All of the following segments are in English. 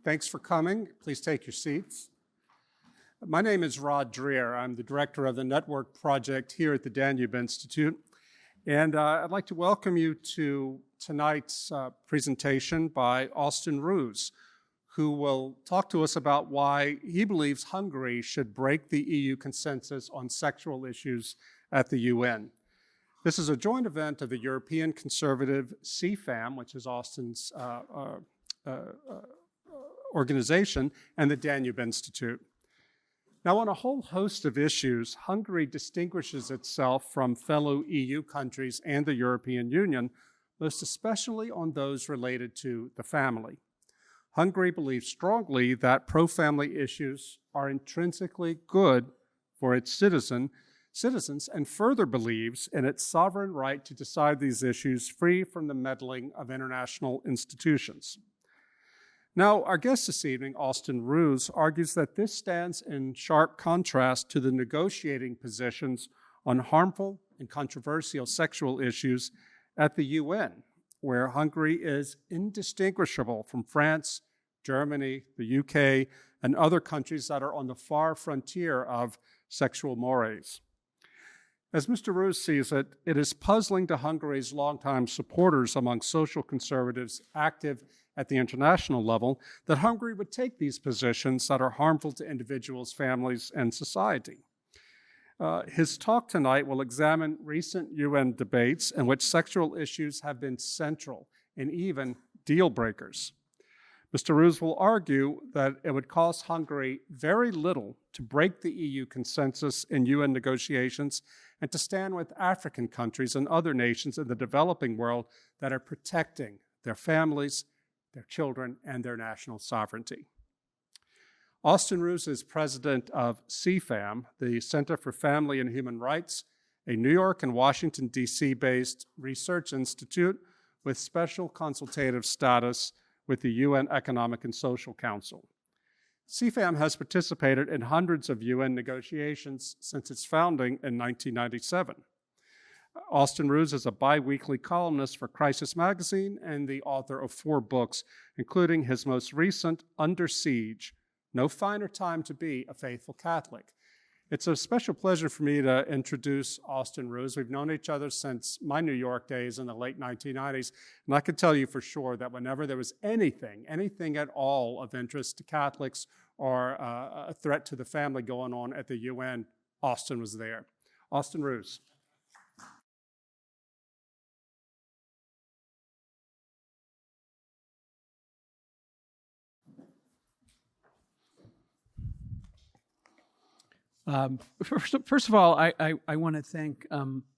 Thanks for coming. Please take your seats. My name is Rod Dreher. I'm the director of the Network Project here at the Danube Institute. And I'd like to welcome you to tonight's presentation by Austin Roos, who will talk to us about why he believes Hungary should break the EU consensus on sexual issues at the UN. This is a joint event of the European Conservative CFAM, which is Austin's organization, and the Danube Institute. Now, on a whole host of issues, Hungary distinguishes itself from fellow EU countries and the European Union, most especially on those related to the family. Hungary believes strongly that pro-family issues are intrinsically good for its citizens, and further believes in its sovereign right to decide these issues free from the meddling of international institutions. Now, our guest this evening, Austin Roos, argues that this stands in sharp contrast to the negotiating positions on harmful and controversial sexual issues at the UN, where Hungary is indistinguishable from France, Germany, the UK, and other countries that are on the far frontier of sexual mores. As Mr. Roos sees it, it is puzzling to Hungary's longtime supporters among social conservatives active at the international level that Hungary would take these positions that are harmful to individuals, families, and society. His talk tonight will examine recent UN debates in which sexual issues have been central and even deal breakers. Mr. Roos will argue that it would cost Hungary very little to break the EU consensus in UN negotiations and to stand with African countries and other nations in the developing world that are protecting their families, their children, and their national sovereignty. Austin Roos is president of CFAM, the Center for Family and Human Rights, a New York and Washington, D.C. based research institute with special consultative status with the UN Economic and Social Council. CFAM has participated in hundreds of UN negotiations since its founding in 1997. Austin Roos is a bi-weekly columnist for Crisis Magazine and the author of 4 books, including his most recent, Under Siege, No Finer Time to Be a Faithful Catholic. It's a special pleasure for me to introduce Austin Roos. We've known each other since my New York days in the late 1990s, and I can tell you for sure that whenever there was anything at all of interest to Catholics or a threat to the family going on at the UN, Austin was there. Austin Roos. First of all, I want to thank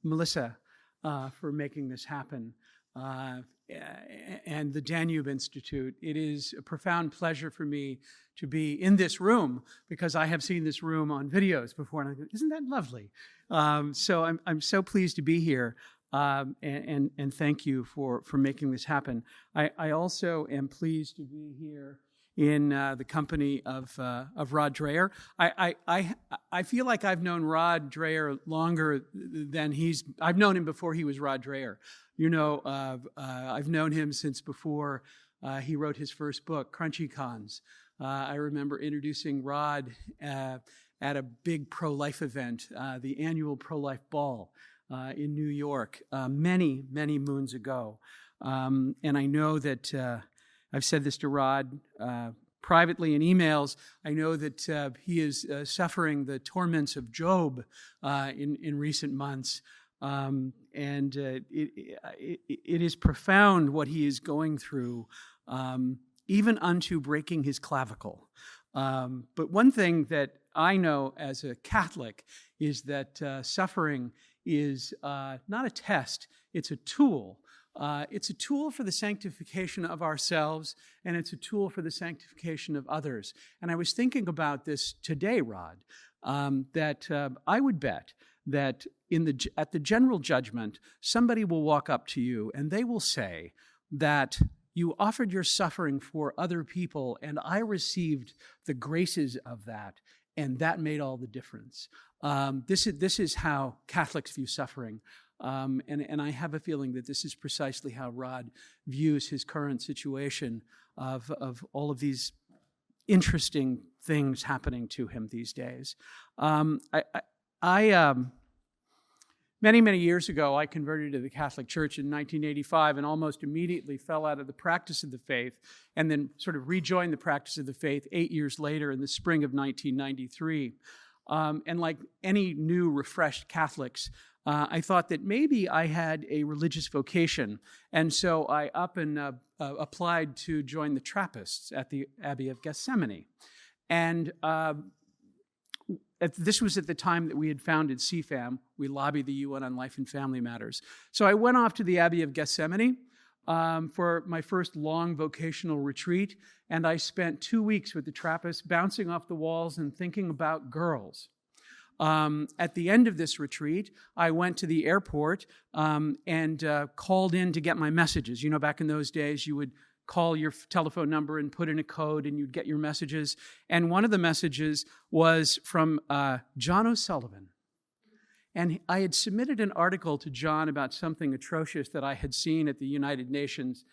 Melissa for making this happen and the Danube Institute. It is a profound pleasure for me to be in this room because I have seen this room on videos before, and I go, isn't that lovely? So I'm so pleased to be here, and thank you for making this happen. I also am pleased to be here in the company of Rod Dreher. I feel like I've known Rod Dreher longer than I've known him before he was Rod Dreher. You know, I've known him since before he wrote his first book, Crunchy Cons. I remember introducing Rod at a big pro-life event, the annual pro-life ball in New York, many, many moons ago. And I know that I've said this to Rod privately in emails. I know that he is suffering the torments of Job in recent months. And it is profound what he is going through, even unto breaking his clavicle. But one thing that I know as a Catholic is that suffering is not a test, it's a tool. It's a tool for the sanctification of ourselves, and it's a tool for the sanctification of others. And I was thinking about this today, Rod, that I would bet that at the general judgment, somebody will walk up to you and they will say that you offered your suffering for other people, and I received the graces of that, and that made all the difference. This is how Catholics view suffering. And I have a feeling that this is precisely how Rod views his current situation of all of these interesting things happening to him these days. Many, many years ago, I converted to the Catholic Church in 1985 and almost immediately fell out of the practice of the faith and then sort of rejoined the practice of the faith 8 years later in the spring of 1993. And like any new, refreshed Catholics, I thought that maybe I had a religious vocation. And so I applied to join the Trappists at the Abbey of Gethsemani. And this was at the time that we had founded CFAM. We lobbied the UN on life and family matters. So I went off to the Abbey of Gethsemani for my first long vocational retreat, and I spent 2 weeks with the Trappists bouncing off the walls and thinking about girls. At the end of this retreat, I went to the airport and called in to get my messages. You know, back in those days, you would call your telephone number and put in a code and you'd get your messages. And one of the messages was from John O'Sullivan. And I had submitted an article to John about something atrocious that I had seen at the United Nations.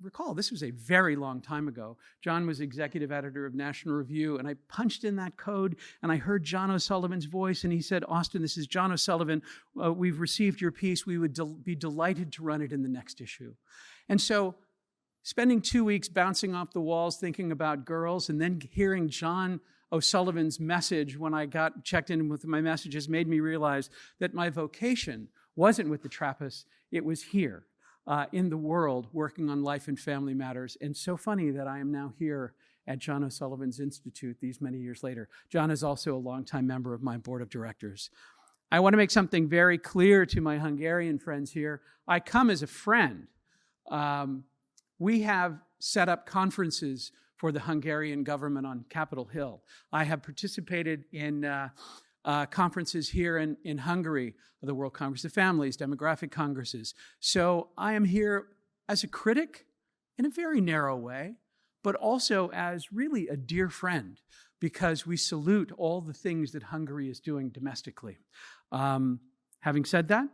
Recall, this was a very long time ago. John was executive editor of National Review, and I punched in that code, and I heard John O'Sullivan's voice, and he said, "Austin, this is John O'Sullivan. We've received your piece. We would be delighted to run it in the next issue." And so spending 2 weeks bouncing off the walls thinking about girls and then hearing John O'Sullivan's message when I got checked in with my messages made me realize that my vocation wasn't with the Trappists, it was here in the world working on life and family matters. And so funny that I am now here at John O'Sullivan's Institute these many years later. John is also a longtime member of my board of directors. I want to make something very clear to my Hungarian friends here. I come as a friend. We have set up conferences for the Hungarian government on Capitol Hill. I have participated in conferences here in Hungary, the World Congress of Families, demographic congresses. So I am here as a critic in a very narrow way, but also as really a dear friend, because we salute all the things that Hungary is doing domestically. Having said that,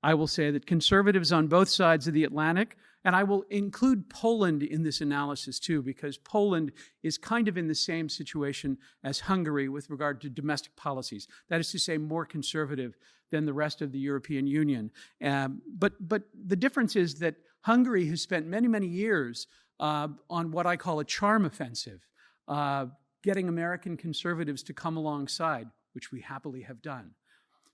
I will say that conservatives on both sides of the Atlantic, and I will include Poland in this analysis too, because Poland is kind of in the same situation as Hungary with regard to domestic policies. That is to say, more conservative than the rest of the European Union. But the difference is that Hungary has spent many, many years on what I call a charm offensive, getting American conservatives to come alongside, which we happily have done.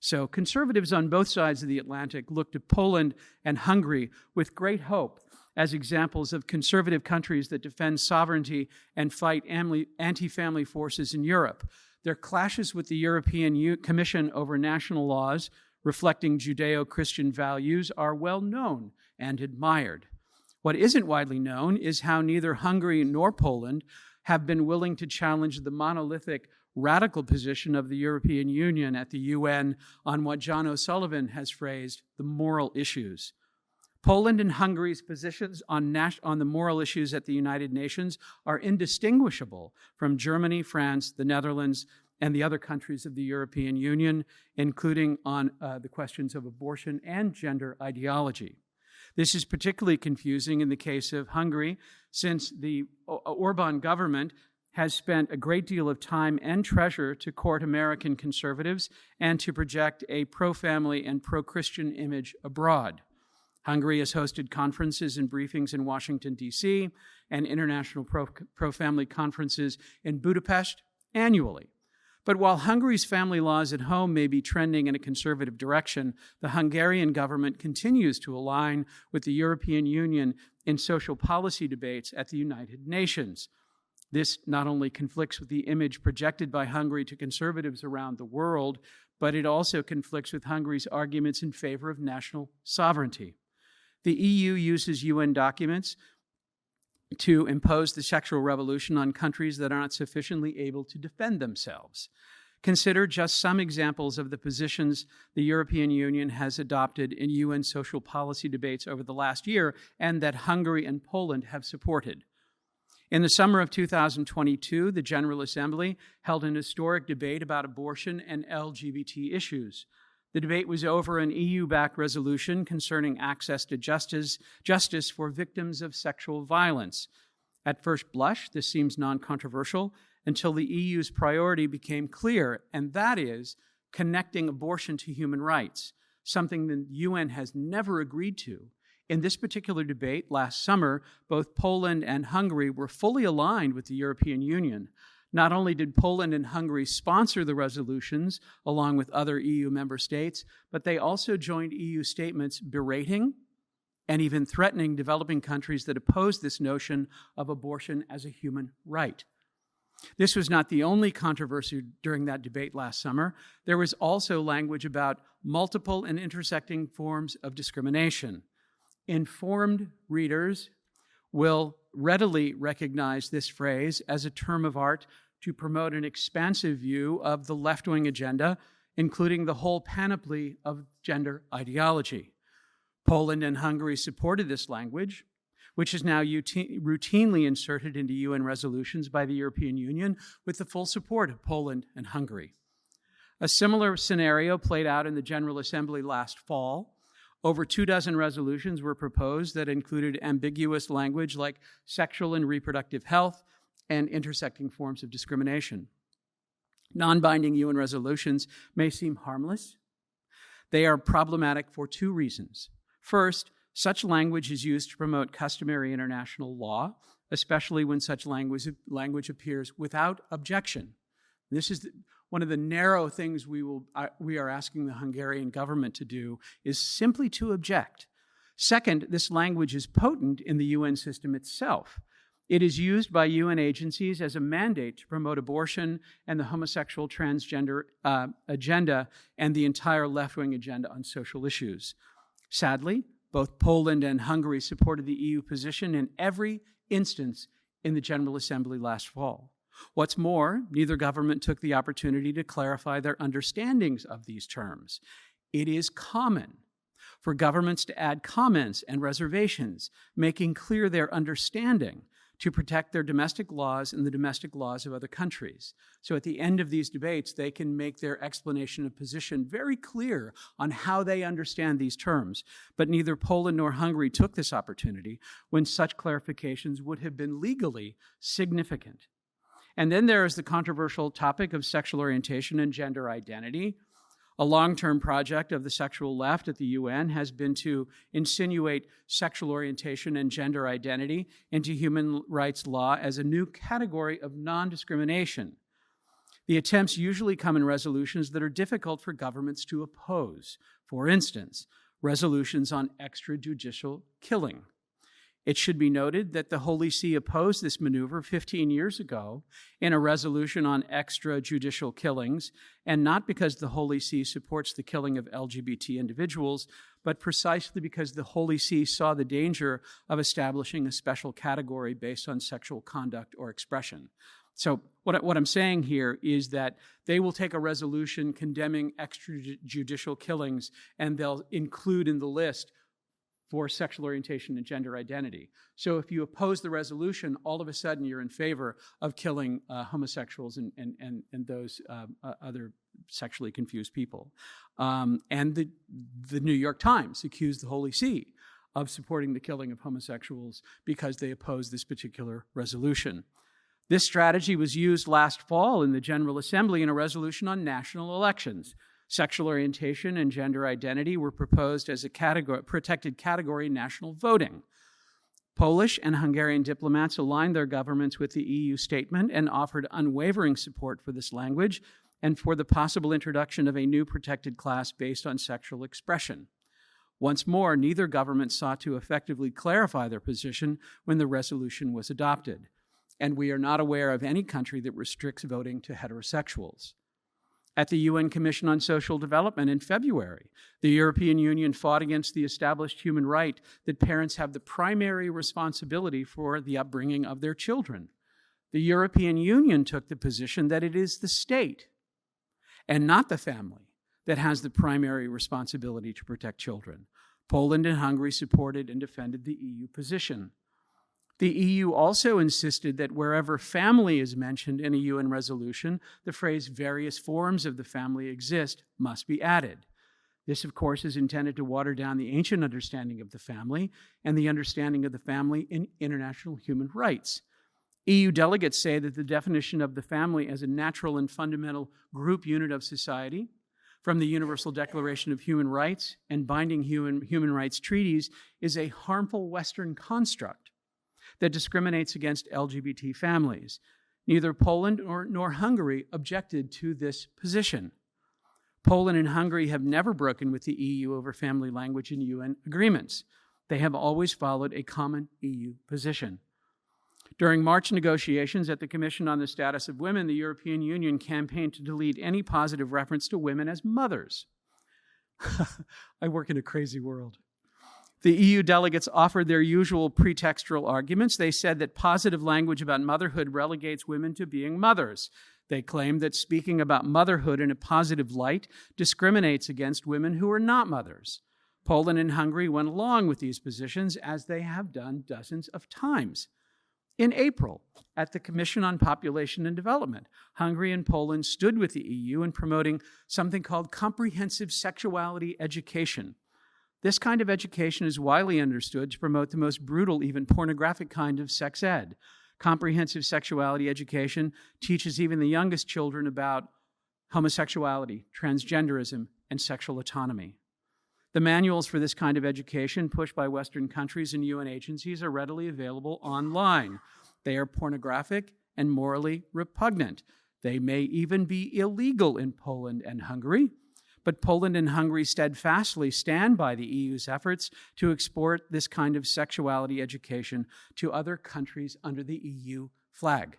So conservatives on both sides of the Atlantic look to Poland and Hungary with great hope as examples of conservative countries that defend sovereignty and fight anti-family forces in Europe. Their clashes with the European Commission over national laws reflecting Judeo-Christian values are well known and admired. What isn't widely known is how neither Hungary nor Poland have been willing to challenge the monolithic radical position of the European Union at the UN on what John O'Sullivan has phrased the moral issues. Poland and Hungary's positions on the moral issues at the United Nations are indistinguishable from Germany, France, the Netherlands, and the other countries of the European Union, including on the questions of abortion and gender ideology. This is particularly confusing in the case of Hungary, since the Orban government has spent a great deal of time and treasure to court American conservatives and to project a pro-family and pro-Christian image abroad. Hungary has hosted conferences and briefings in Washington, D.C., and international pro-family conferences in Budapest annually. But while Hungary's family laws at home may be trending in a conservative direction, the Hungarian government continues to align with the European Union in social policy debates at the United Nations. This not only conflicts with the image projected by Hungary to conservatives around the world, but it also conflicts with Hungary's arguments in favor of national sovereignty. The EU uses UN documents to impose the sexual revolution on countries that are not sufficiently able to defend themselves. Consider just some examples of the positions the European Union has adopted in UN social policy debates over the last year and that Hungary and Poland have supported. In the summer of 2022, the General Assembly held an historic debate about abortion and LGBT issues. The debate was over an EU-backed resolution concerning access to justice for victims of sexual violence. At first blush, this seems non-controversial until the EU's priority became clear, and that is connecting abortion to human rights, something the UN has never agreed to. In this particular debate last summer, both Poland and Hungary were fully aligned with the European Union. Not only did Poland and Hungary sponsor the resolutions along with other EU member states, but they also joined EU statements berating and even threatening developing countries that oppose this notion of abortion as a human right. This was not the only controversy during that debate last summer. There was also language about multiple and intersecting forms of discrimination. Informed readers will readily recognize this phrase as a term of art to promote an expansive view of the left-wing agenda, including the whole panoply of gender ideology. Poland and Hungary supported this language, which is now routinely inserted into UN resolutions by the European Union with the full support of Poland and Hungary. A similar scenario played out in the General Assembly last fall. Over 24 resolutions were proposed that included ambiguous language like sexual and reproductive health and intersecting forms of discrimination. Non-binding UN resolutions may seem harmless. They are problematic for two reasons. First, such language is used to promote customary international law, especially when such language appears without objection. This is one of the narrow things we are asking the Hungarian government to do, is simply to object. Second, this language is potent in the UN system itself. It is used by UN agencies as a mandate to promote abortion and the homosexual transgender agenda and the entire left-wing agenda on social issues. Sadly, both Poland and Hungary supported the EU position in every instance in the General Assembly last fall. What's more, neither government took the opportunity to clarify their understandings of these terms. It is common for governments to add comments and reservations, making clear their understanding to protect their domestic laws and the domestic laws of other countries. So at the end of these debates, they can make their explanation of position very clear on how they understand these terms. But neither Poland nor Hungary took this opportunity when such clarifications would have been legally significant. And then there is the controversial topic of sexual orientation and gender identity. A long-term project of the sexual left at the UN has been to insinuate sexual orientation and gender identity into human rights law as a new category of non-discrimination. The attempts usually come in resolutions that are difficult for governments to oppose. For instance, resolutions on extrajudicial killing. It should be noted that the Holy See opposed this maneuver 15 years ago in a resolution on extrajudicial killings, and not because the Holy See supports the killing of LGBT individuals, but precisely because the Holy See saw the danger of establishing a special category based on sexual conduct or expression. So what I'm saying here is that they will take a resolution condemning extrajudicial killings, and they'll include in the list for sexual orientation and gender identity. So if you oppose the resolution, all of a sudden you're in favor of killing homosexuals and those other sexually confused people. And the New York Times accused the Holy See of supporting the killing of homosexuals because they opposed this particular resolution. This strategy was used last fall in the General Assembly in a resolution on national elections. Sexual orientation and gender identity were proposed as a protected category in national voting. Polish and Hungarian diplomats aligned their governments with the EU statement and offered unwavering support for this language and for the possible introduction of a new protected class based on sexual expression. Once more, neither government sought to effectively clarify their position when the resolution was adopted, and we are not aware of any country that restricts voting to heterosexuals. At the UN Commission on Social Development in February, the European Union fought against the established human right that parents have the primary responsibility for the upbringing of their children. The European Union took the position that it is the state and not the family that has the primary responsibility to protect children. Poland and Hungary supported and defended the EU position. The EU also insisted that wherever family is mentioned in a UN resolution, the phrase various forms of the family exist must be added. This, of course, is intended to water down the ancient understanding of the family and the understanding of the family in international human rights. EU delegates say that the definition of the family as a natural and fundamental group unit of society from the Universal Declaration of Human Rights and binding human rights treaties is a harmful Western construct that discriminates against LGBT families. Neither Poland nor Hungary objected to this position. Poland and Hungary have never broken with the EU over family language in UN agreements. They have always followed a common EU position. During March negotiations at the Commission on the Status of Women, the European Union campaigned to delete any positive reference to women as mothers. I work in a crazy world. The EU delegates offered their usual pretextual arguments. They said that positive language about motherhood relegates women to being mothers. They claimed that speaking about motherhood in a positive light discriminates against women who are not mothers. Poland and Hungary went along with these positions, as they have done dozens of times. In April, at the Commission on Population and Development, Hungary and Poland stood with the EU in promoting something called comprehensive sexuality education. This kind of education is widely understood to promote the most brutal, even pornographic kind of sex ed. Comprehensive sexuality education teaches even the youngest children about homosexuality, transgenderism, and sexual autonomy. The manuals for this kind of education, pushed by Western countries and UN agencies, are readily available online. They are pornographic and morally repugnant. They may even be illegal in Poland and Hungary, but Poland and Hungary steadfastly stand by the EU's efforts to export this kind of sexuality education to other countries under the EU flag.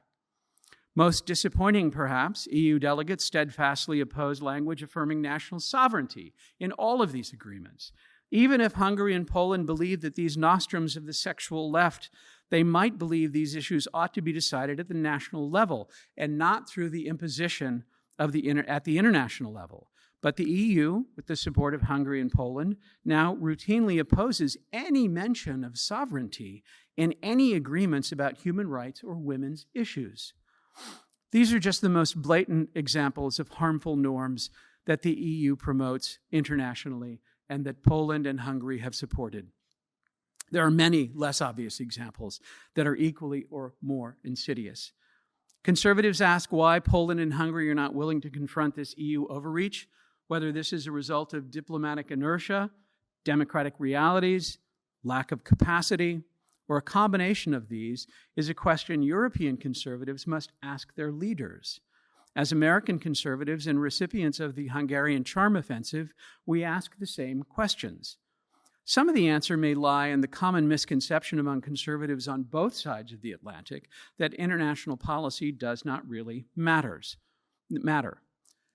Most disappointing, perhaps, EU delegates steadfastly oppose language affirming national sovereignty in all of these agreements. Even if Hungary and Poland believe that these nostrums of the sexual left, they might believe these issues ought to be decided at the national level and not through the imposition of at the international level. But the EU, with the support of Hungary and Poland, now routinely opposes any mention of sovereignty in any agreements about human rights or women's issues. These are just the most blatant examples of harmful norms that the EU promotes internationally and that Poland and Hungary have supported. There are many less obvious examples that are equally or more insidious. Conservatives ask why Poland and Hungary are not willing to confront this EU overreach, whether this is a result of diplomatic inertia, democratic realities, lack of capacity, or a combination of these, is a question European conservatives must ask their leaders. As American conservatives and recipients of the Hungarian charm offensive, we ask the same questions. Some of the answer may lie in the common misconception among conservatives on both sides of the Atlantic that international policy does not really matter.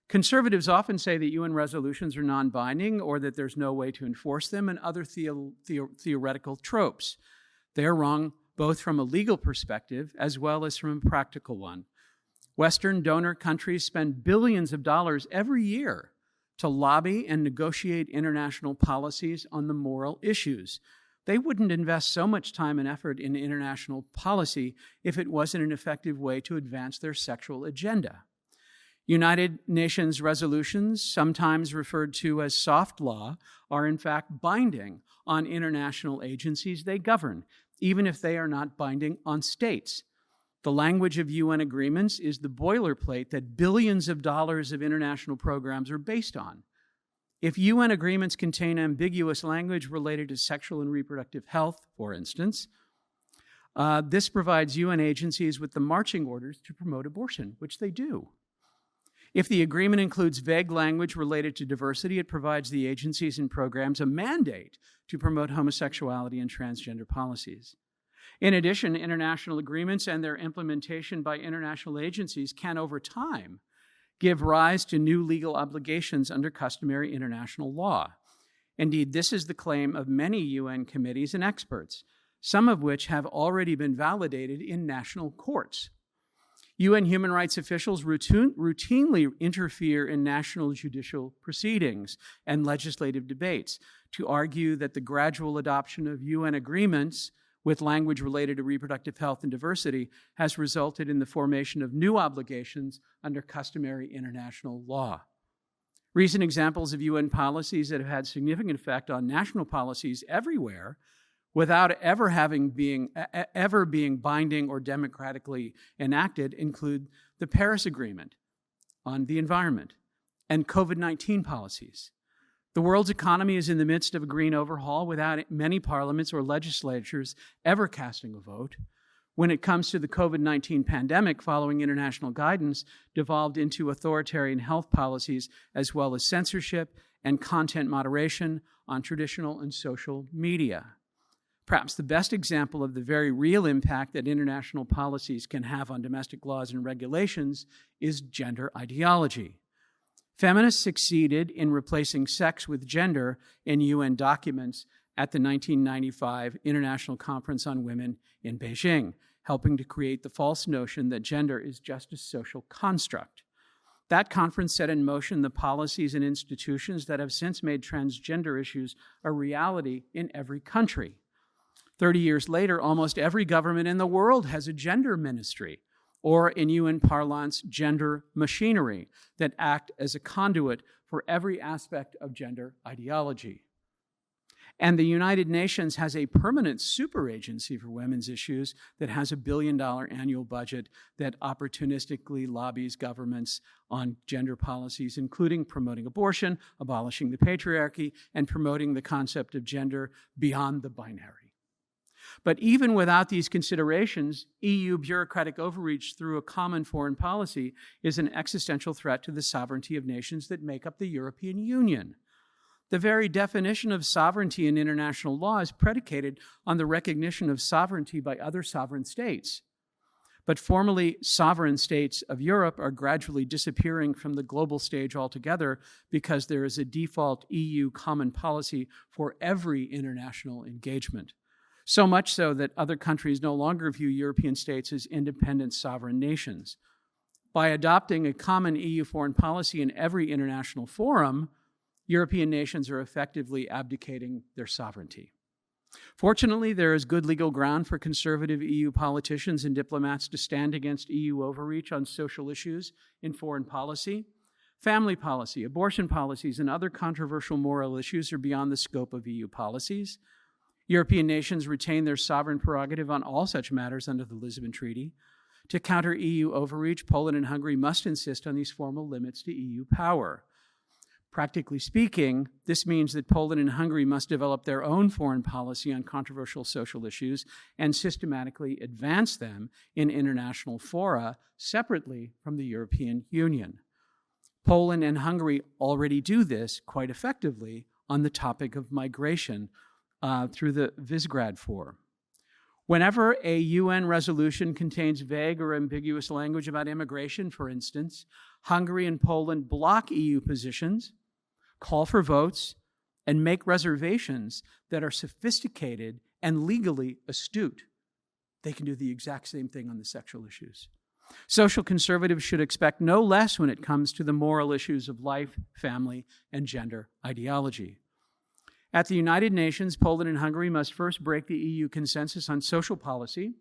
Conservatives often say that UN resolutions are non-binding or that there's no way to enforce them, and other theoretical tropes. They're wrong both from a legal perspective as well as from a practical one. Western donor countries spend billions of dollars every year to lobby and negotiate international policies on the moral issues. They wouldn't invest so much time and effort in international policy if it wasn't an effective way to advance their sexual agenda. United Nations resolutions, sometimes referred to as soft law, are in fact binding on international agencies they govern, even if they are not binding on states. The language of UN agreements is the boilerplate that billions of dollars of international programs are based on. If UN agreements contain ambiguous language related to sexual and reproductive health, for instance, this provides UN agencies with the marching orders to promote abortion, which they do. If the agreement includes vague language related to diversity, it provides the agencies and programs a mandate to promote homosexuality and transgender policies. In addition, international agreements and their implementation by international agencies can, over time, give rise to new legal obligations under customary international law. Indeed, this is the claim of many UN committees and experts, some of which have already been validated in national courts. UN human rights officials routinely interfere in national judicial proceedings and legislative debates to argue that the gradual adoption of UN agreements with language related to reproductive health and diversity has resulted in the formation of new obligations under customary international law. Recent examples of UN policies that have had significant effect on national policies everywhere without ever being binding or democratically enacted include the Paris Agreement on the environment and COVID-19 policies. The world's economy is in the midst of a green overhaul without many parliaments or legislatures ever casting a vote. When it comes to the COVID-19 pandemic, following international guidance, devolved into authoritarian health policies as well as censorship and content moderation on traditional and social media. Perhaps the best example of the very real impact that international policies can have on domestic laws and regulations is gender ideology. Feminists succeeded in replacing sex with gender in UN documents at the 1995 International Conference on Women in Beijing, helping to create the false notion that gender is just a social construct. That conference set in motion the policies and institutions that have since made transgender issues a reality in every country. 30 years later, almost every government in the world has a gender ministry, or in UN parlance, gender machinery, that act as a conduit for every aspect of gender ideology. And the United Nations has a permanent super agency for women's issues that has $1 billion annual budget that opportunistically lobbies governments on gender policies, including promoting abortion, abolishing the patriarchy, and promoting the concept of gender beyond the binary. But even without these considerations, EU bureaucratic overreach through a common foreign policy is an existential threat to the sovereignty of nations that make up the European Union. The very definition of sovereignty in international law is predicated on the recognition of sovereignty by other sovereign states. But formerly sovereign states of Europe are gradually disappearing from the global stage altogether because there is a default EU common policy for every international engagement. So much so that other countries no longer view European states as independent sovereign nations. By adopting a common EU foreign policy in every international forum, European nations are effectively abdicating their sovereignty. Fortunately, there is good legal ground for conservative EU politicians and diplomats to stand against EU overreach on social issues in foreign policy. Family policy, abortion policies, and other controversial moral issues are beyond the scope of EU policies. European nations retain their sovereign prerogative on all such matters under the Lisbon Treaty. To counter EU overreach, Poland and Hungary must insist on these formal limits to EU power. Practically speaking, this means that Poland and Hungary must develop their own foreign policy on controversial social issues and systematically advance them in international fora separately from the European Union. Poland and Hungary already do this quite effectively on the topic of migration through the Visegrad Forum. Whenever a UN resolution contains vague or ambiguous language about immigration, for instance, Hungary and Poland block EU positions, call for votes, and make reservations that are sophisticated and legally astute. They can do the exact same thing on the sexual issues. Social conservatives should expect no less when it comes to the moral issues of life, family, and gender ideology. At the United Nations, Poland and Hungary must first break the EU consensus on social policy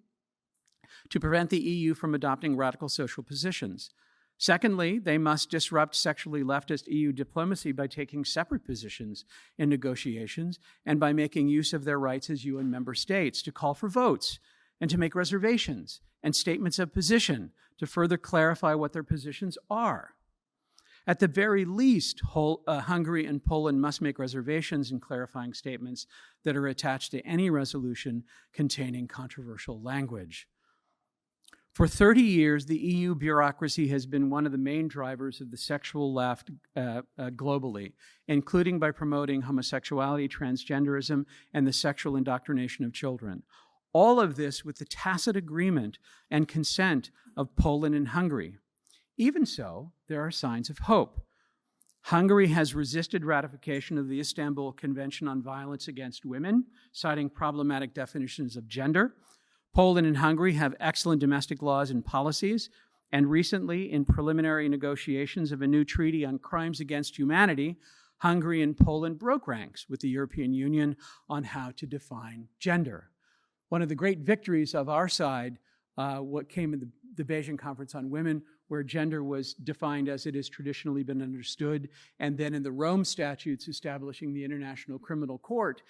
to prevent the EU from adopting radical social positions. Secondly, they must disrupt sexually leftist EU diplomacy by taking separate positions in negotiations and by making use of their rights as UN member states to call for votes and to make reservations and statements of position to further clarify what their positions are. At the very least, Hungary and Poland must make reservations and clarifying statements that are attached to any resolution containing controversial language. For 30 years, the EU bureaucracy has been one of the main drivers of the sexual left globally, including by promoting homosexuality, transgenderism, and the sexual indoctrination of children. All of this with the tacit agreement and consent of Poland and Hungary. Even so, there are signs of hope. Hungary has resisted ratification of the Istanbul Convention on Violence Against Women, citing problematic definitions of gender. Poland and Hungary have excellent domestic laws and policies, and recently, in preliminary negotiations of a new treaty on crimes against humanity, Hungary and Poland broke ranks with the European Union on how to define gender. One of the great victories of our side what came in the Beijing Conference on Women, where gender was defined as it has traditionally been understood, and then in the Rome statutes establishing the International Criminal Court.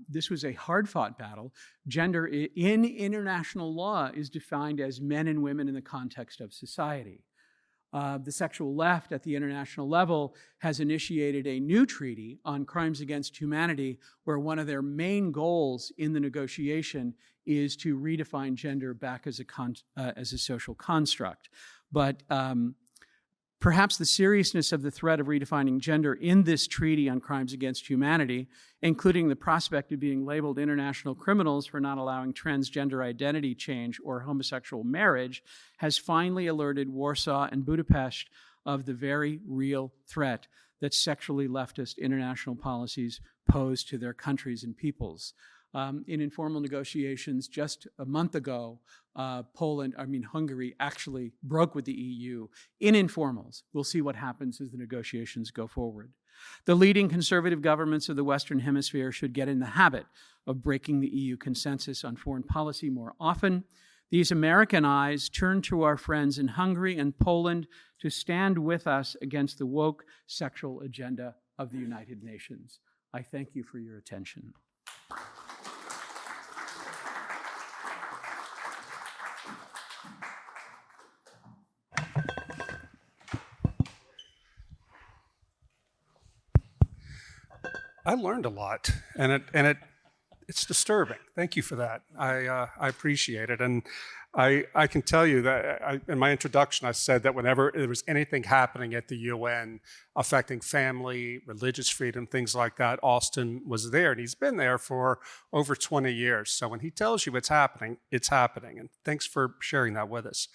This was a hard-fought battle. Gender in international law is defined as men and women in the context of society. The sexual left at the international level has initiated a new treaty on crimes against humanity, where one of their main goals in the negotiation is to redefine gender back as a social construct. But perhaps the seriousness of the threat of redefining gender in this treaty on crimes against humanity, including the prospect of being labeled international criminals for not allowing transgender identity change or homosexual marriage, has finally alerted Warsaw and Budapest of the very real threat that sexually leftist international policies pose to their countries and peoples. In informal negotiations just a month ago, Hungary actually broke with the EU in informals. We'll see what happens as the negotiations go forward. The leading conservative governments of the Western Hemisphere should get in the habit of breaking the EU consensus on foreign policy more often. These American eyes turn to our friends in Hungary and Poland to stand with us against the woke sexual agenda of the United Nations. I thank you for your attention. I learned a lot, and it's disturbing. Thank you for that. I appreciate it, and I can tell you that in my introduction I said that whenever there was anything happening at the UN affecting family, religious freedom, things like that, Austin was there, and he's been there for over 20 years. So when he tells you it's happening, and thanks for sharing that with us.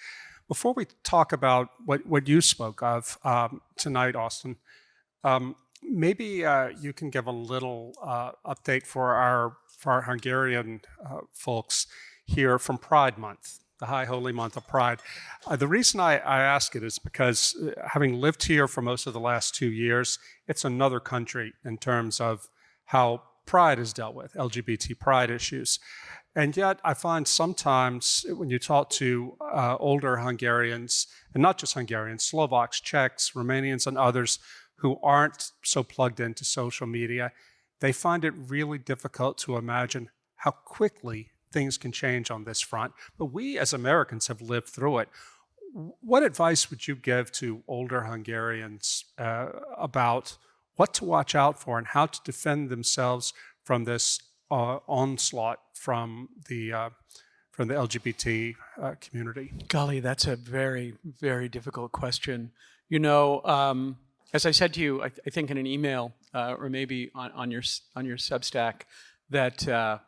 Before we talk about what you spoke of tonight, Austin, maybe you can give a little update for our Hungarian folks here from Pride Month, the High Holy Month of Pride. The reason I ask it is because having lived here for most of the last 2 years, it's another country in terms of how pride is dealt with, LGBT pride issues. And yet I find sometimes when you talk to older Hungarians, and not just Hungarians, Slovaks, Czechs, Romanians, and others who aren't so plugged into social media, they find it really difficult to imagine how quickly things can change on this front. But we as Americans have lived through it. What advice would you give to older Hungarians about what to watch out for and how to defend themselves from this onslaught from the LGBT community? Golly, that's a very, very difficult question. You know, as I said to you, I think in an email or maybe on your Substack, that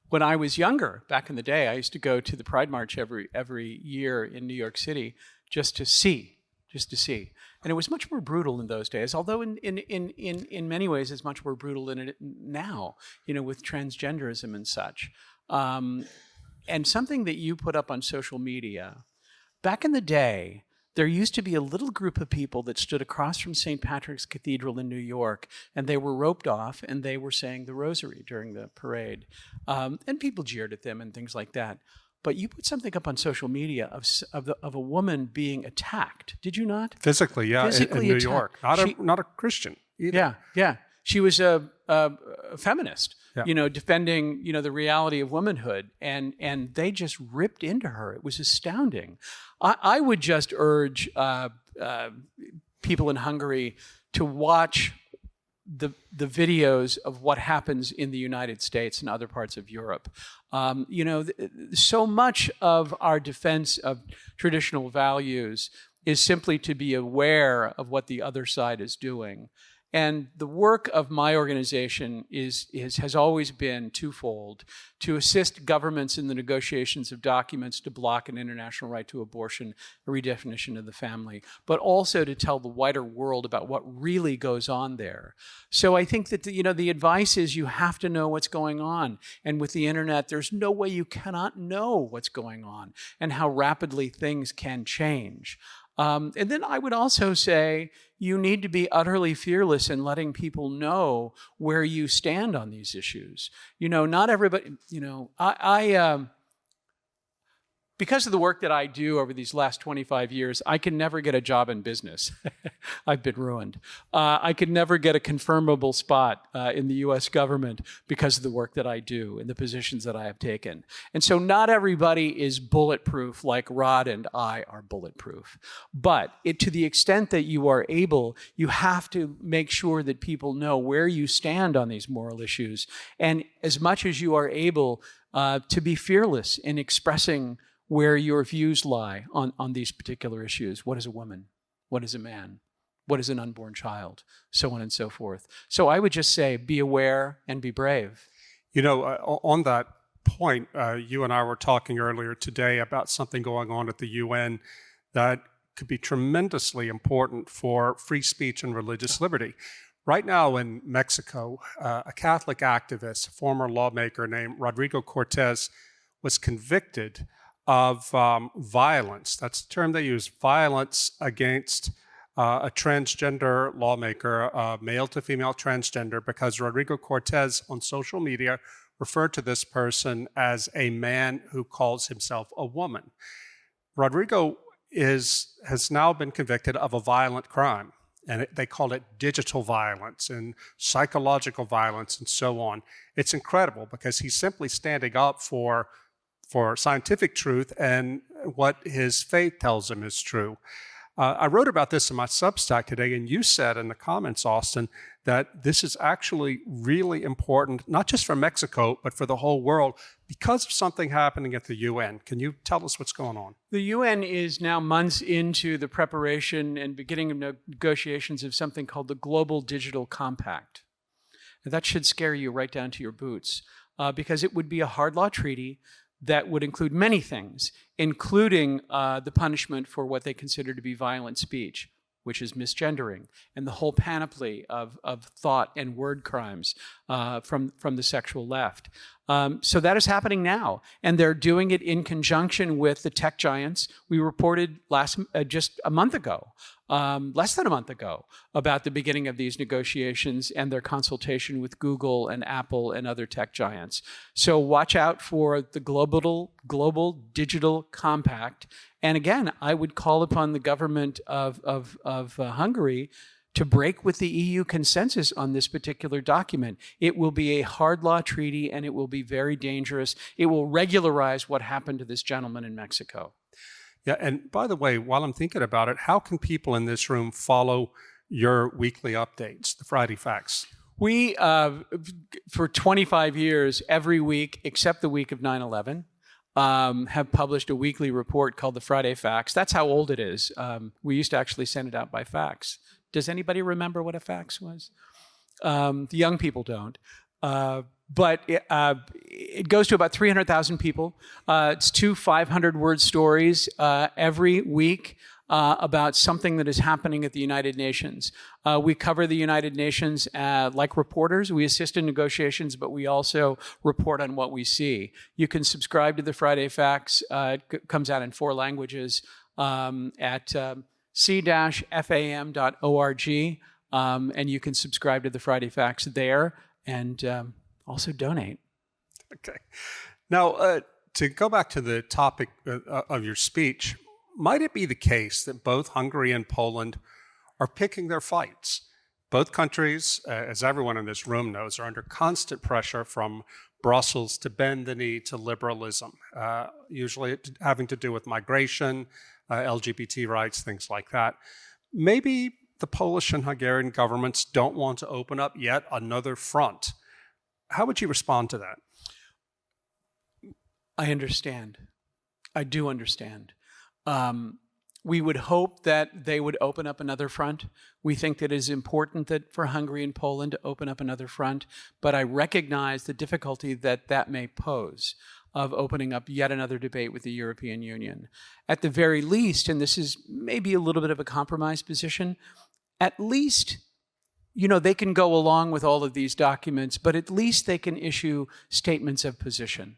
when I was younger, back in the day, I used to go to the Pride March every year in New York City just to see. And it was much more brutal in those days, although in many ways it's much more brutal than it now, you know, with transgenderism and such. And something that you put up on social media, back in the day, there used to be a little group of people that stood across from St. Patrick's Cathedral in New York, and they were roped off, and they were saying the rosary during the parade. And people jeered at them and things like that. But you put something up on social media of a woman being attacked, did you not? Physically, yeah, Physically in New attacked. York. Not a Christian either. Yeah. She was a feminist, Yeah. you know, defending, you know, the reality of womanhood, and they just ripped into her. It was astounding. I would just urge people in Hungary to watch the videos of what happens in the United States and other parts of Europe. You know, so much of our defense of traditional values is simply to be aware of what the other side is doing. And the work of my organization has always been twofold: to assist governments in the negotiations of documents to block an international right to abortion, a redefinition of the family, but also to tell the wider world about what really goes on there. So I think that the advice is you have to know what's going on. And with the internet, there's no way you cannot know what's going on and how rapidly things can change. And then I would also say you need to be utterly fearless in letting people know where you stand on these issues. You know, not everybody, you know, because of the work that I do over these last 25 years, I can never get a job in business. I've been ruined. I could never get a confirmable spot in the U.S. government because of the work that I do and the positions that I have taken. And so not everybody is bulletproof like Rod and I are bulletproof. But to the extent that you are able, you have to make sure that people know where you stand on these moral issues. And as much as you are able to be fearless in expressing where your views lie on these particular issues. What is a woman? What is a man? What is an unborn child? So on and so forth. So I would just say, be aware and be brave. You know, on that point, you and I were talking earlier today about something going on at the UN that could be tremendously important for free speech and religious liberty. Right now in Mexico, a Catholic activist, a former lawmaker named Rodrigo Cortez, was convicted of violence. That's the term they use, violence against a transgender lawmaker, a male to female transgender, because Rodrigo Cortez on social media referred to this person as a man who calls himself a woman. Rodrigo has now been convicted of a violent crime, and they call it digital violence and psychological violence and so on. It's incredible because he's simply standing up for scientific truth and what his faith tells him is true. I wrote about this in my Substack today, and you said in the comments, Austin, that this is actually really important, not just for Mexico, but for the whole world, because of something happening at the UN. Can you tell us what's going on? The UN is now months into the preparation and beginning of negotiations of something called the Global Digital Compact. Now, that should scare you right down to your boots, because it would be a hard law treaty that would include many things, including the punishment for what they consider to be violent speech, which is misgendering, and the whole panoply of thought and word crimes from the sexual left. So that is happening now, and they're doing it in conjunction with the tech giants. We reported just a month ago, less than a month ago, about the beginning of these negotiations and their consultation with Google and Apple and other tech giants. So watch out for the Global Digital Compact. And again, I would call upon the government of Hungary to break with the EU consensus on this particular document. It will be a hard law treaty, and it will be very dangerous. It will regularize what happened to this gentleman in Mexico. Yeah, and by the way, while I'm thinking about it, how can people in this room follow your weekly updates, the Friday Facts? We, for 25 years, every week, except the week of 9/11, have published a weekly report called the Friday Facts. That's how old it is. We used to actually send it out by fax. Does anybody remember what a fax was? The young people don't. But it goes to about 300,000 people. It's 2 500-word stories every week about something that is happening at the United Nations. We cover the United Nations like reporters. We assist in negotiations, but we also report on what we see. You can subscribe to the Friday Facts. It comes out in 4 languages at c-fam.org, and you can subscribe to the Friday Facts there and also donate. Okay. Now, to go back to the topic of your speech, might it be the case that both Hungary and Poland are picking their fights? Both countries, as everyone in this room knows, are under constant pressure from Brussels to bend the knee to liberalism, usually having to do with migration, LGBT rights, things like that. Maybe the Polish and Hungarian governments don't want to open up yet another front. How would you respond to that? I understand. I do understand. We would hope that they would open up another front. We think that it is important that for Hungary and Poland to open up another front, but I recognize the difficulty that may pose of opening up yet another debate with the European Union. At the very least, and this is maybe a little bit of a compromise position, at least, they can go along with all of these documents, but at least they can issue statements of position.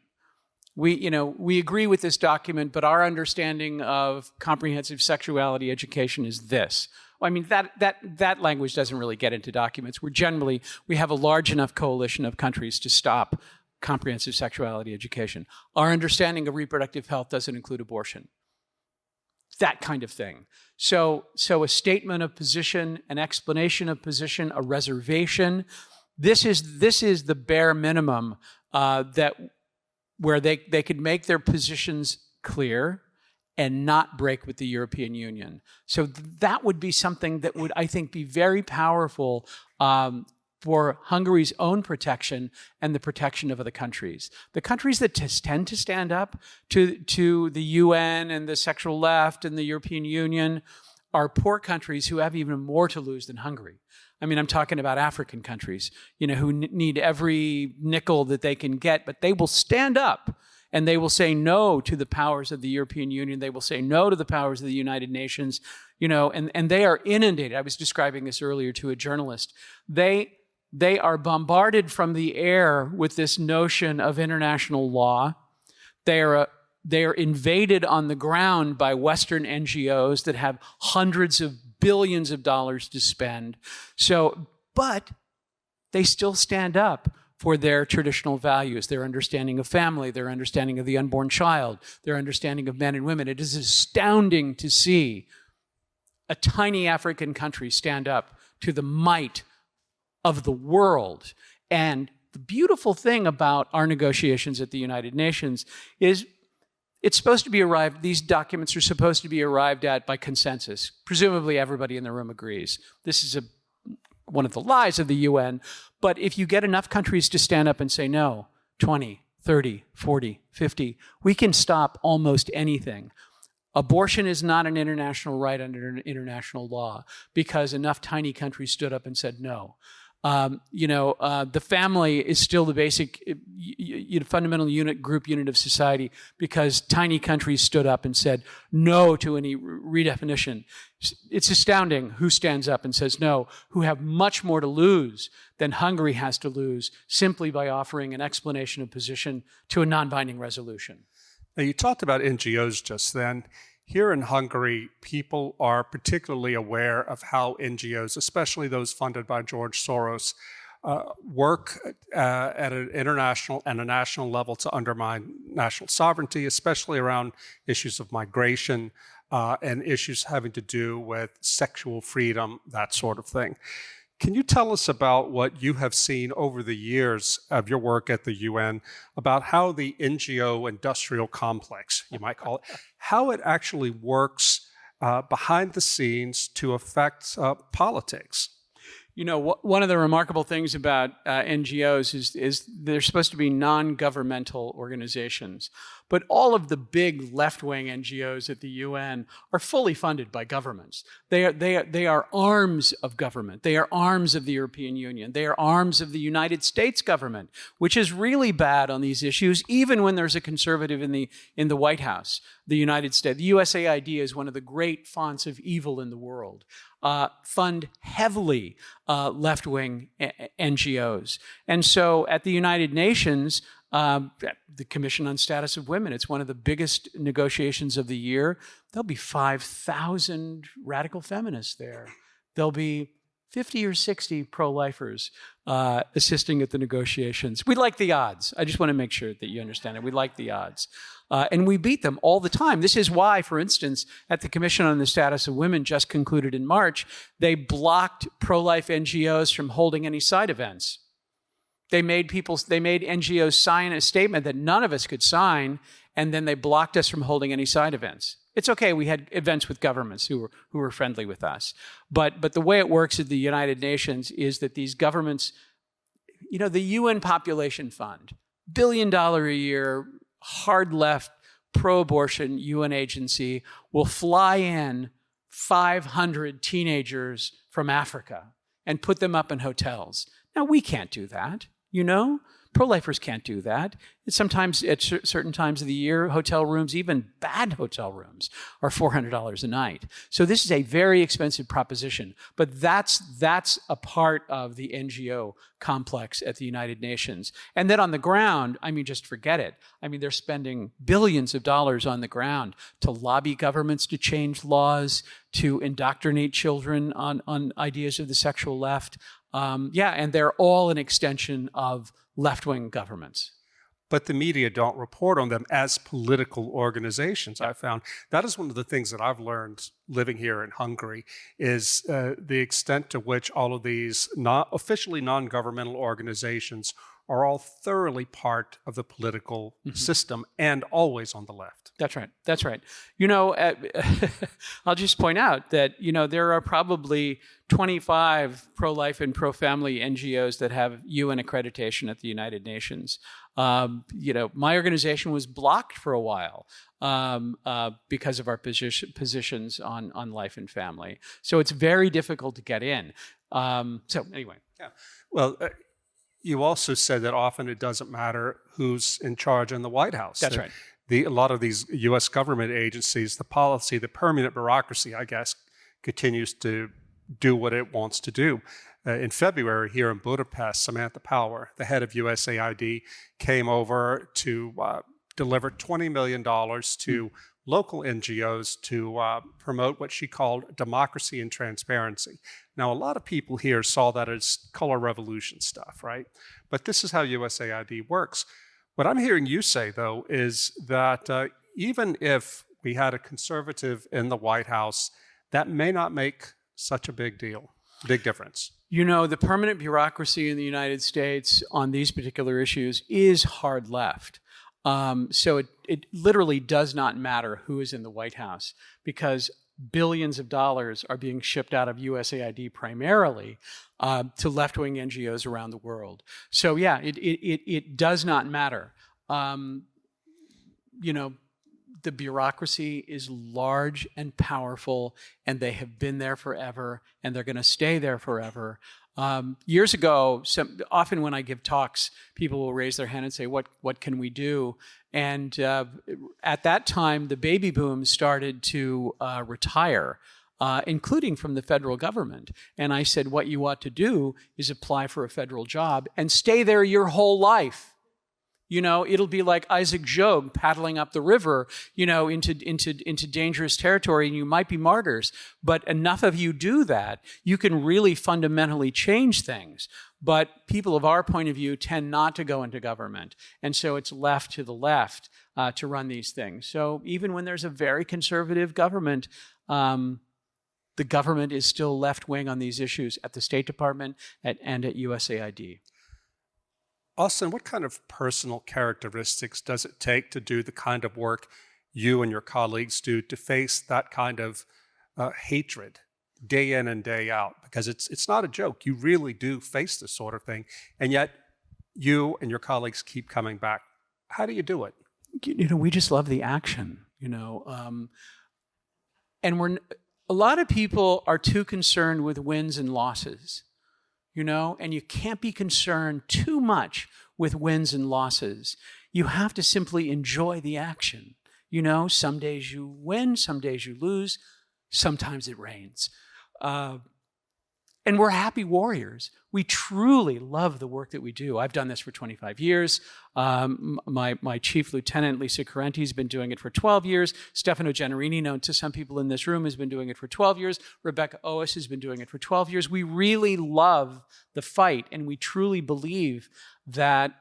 We agree with this document, but our understanding of comprehensive sexuality education is this. I mean, that language doesn't really get into documents. We have a large enough coalition of countries to stop comprehensive sexuality education. Our understanding of reproductive health doesn't include abortion. That kind of thing. So a statement of position, an explanation of position, a reservation. This is the bare minimum where they could make their positions clear and not break with the European Union. So that would be something that would, I think, be very powerful for Hungary's own protection and the protection of other countries. The countries that tend to stand up to the UN and the sexual left and the European Union are poor countries who have even more to lose than Hungary. I mean, I'm talking about African countries, who need every nickel that they can get, but they will stand up and they will say no to the powers of the European Union. They will say no to the powers of the United Nations, and they are inundated. I was describing this earlier to a journalist. They are bombarded from the air with this notion of international law. They are invaded on the ground by Western NGOs that have hundreds of billions of dollars to spend. But they still stand up for their traditional values, their understanding of family, their understanding of the unborn child, their understanding of men and women. It is astounding to see a tiny African country stand up to the might of the world. And the beautiful thing about our negotiations at the United Nations is it's supposed to be these documents are supposed to be arrived at by consensus. Presumably everybody in the room agrees. This is one of the lies of the UN. But if you get enough countries to stand up and say no, 20, 30, 40, 50, we can stop almost anything. Abortion is not an international right under international law because enough tiny countries stood up and said no. The family is still the basic fundamental group unit of society because tiny countries stood up and said no to any redefinition. It's astounding who stands up and says no, who have much more to lose than Hungary has to lose simply by offering an explanation of position to a non-binding resolution. Now, you talked about NGOs just then. Here in Hungary, people are particularly aware of how NGOs, especially those funded by George Soros, work at an international and a national level to undermine national sovereignty, especially around issues of migration and issues having to do with sexual freedom, that sort of thing. Can you tell us about what you have seen over the years of your work at the UN about how the NGO industrial complex, you might call it, how it actually works behind the scenes to affect politics? One of the remarkable things about NGOs is they're supposed to be non-governmental organizations. But all of the big left-wing NGOs at the UN are fully funded by governments. They are arms of government. They are arms of the European Union. They are arms of the United States government, which is really bad on these issues, even when there's a conservative in the White House. The United States, the USAID is one of the great fonts of evil in the world. Fund heavily left-wing NGOs. And so at the United Nations, the Commission on Status of Women, it's one of the biggest negotiations of the year. There'll be 5,000 radical feminists there. There'll be 50 or 60 pro-lifers assisting at the negotiations. We like the odds. I just want to make sure that you understand it. We like the odds. And we beat them all the time. This is why, for instance, at the Commission on the Status of Women just concluded in March, they blocked pro-life NGOs from holding any side events. They made NGOs sign a statement that none of us could sign, and then they blocked us from holding any side events. It's okay, we had events with governments who were friendly with us. But the way it works at the United Nations is that these governments, the UN Population Fund, $1 billion a year, hard left, pro-abortion UN agency will fly in 500 teenagers from Africa and put them up in hotels. Now, we can't do that, Pro-lifers can't do that. It's sometimes, at certain times of the year, hotel rooms, even bad hotel rooms, are $400 a night. So this is a very expensive proposition. But that's a part of the NGO complex at the United Nations. And then on the ground, just forget it. They're spending billions of dollars on the ground to lobby governments to change laws, to indoctrinate children on ideas of the sexual left. And they're all an extension of left-wing governments. but the media don't report on them as political organizations. I found that is one of the things that I've learned living here in Hungary is the extent to which all of these officially non-governmental organizations are all thoroughly part of the political system and always on the left. That's right. That's right. I'll just point out that, there are probably 25 pro-life and pro-family NGOs that have UN accreditation at the United Nations. My organization was blocked for a while because of our positions on life and family. So it's very difficult to get in. So anyway. Yeah. Well, you also said that often it doesn't matter who's in charge in the White House. That's right. A lot of these U.S. government agencies, the policy, the permanent bureaucracy, I guess, continues to do what it wants to do. In February here in Budapest, Samantha Power, the head of USAID, came over to deliver $20 million to local NGOs to promote what she called democracy and transparency. Now, a lot of people here saw that as color revolution stuff, right? But this is how USAID works. What I'm hearing you say, though, is that even if we had a conservative in the White House, that may not make such a big difference. The permanent bureaucracy in the United States on these particular issues is hard left. So it literally does not matter who is in the White House because billions of dollars are being shipped out of USAID primarily to left-wing NGOs around the world. So yeah, it does not matter. The bureaucracy is large and powerful, and they have been there forever, and they're going to stay there forever. Years ago, often when I give talks, people will raise their hand and say, what can we do? And at that time, the baby boom started to retire, including from the federal government. And I said, what you ought to do is apply for a federal job and stay there your whole life. It'll be like Isaac Jogues paddling up the river, into dangerous territory, and you might be martyrs. But enough of you do that, you can really fundamentally change things. But people of our point of view tend not to go into government. And so it's left to the left to run these things. So even when there's a very conservative government, the government is still left-wing on these issues at the State Department and at USAID. Austin, what kind of personal characteristics does it take to do the kind of work you and your colleagues do to face that kind of hatred day in and day out? Because it's not a joke. You really do face this sort of thing, and yet you and your colleagues keep coming back. How do you do it? We just love the action, and a lot of people are too concerned with wins and losses. And you can't be concerned too much with wins and losses. You have to simply enjoy the action. Some days you win, some days you lose, sometimes it rains. And we're happy warriors. We truly love the work that we do. I've done this for 25 years. My chief lieutenant, Lisa Carenti, has been doing it for 12 years. Stefano Gennarini, known to some people in this room, has been doing it for 12 years. Rebecca Oas has been doing it for 12 years. We really love the fight, and we truly believe that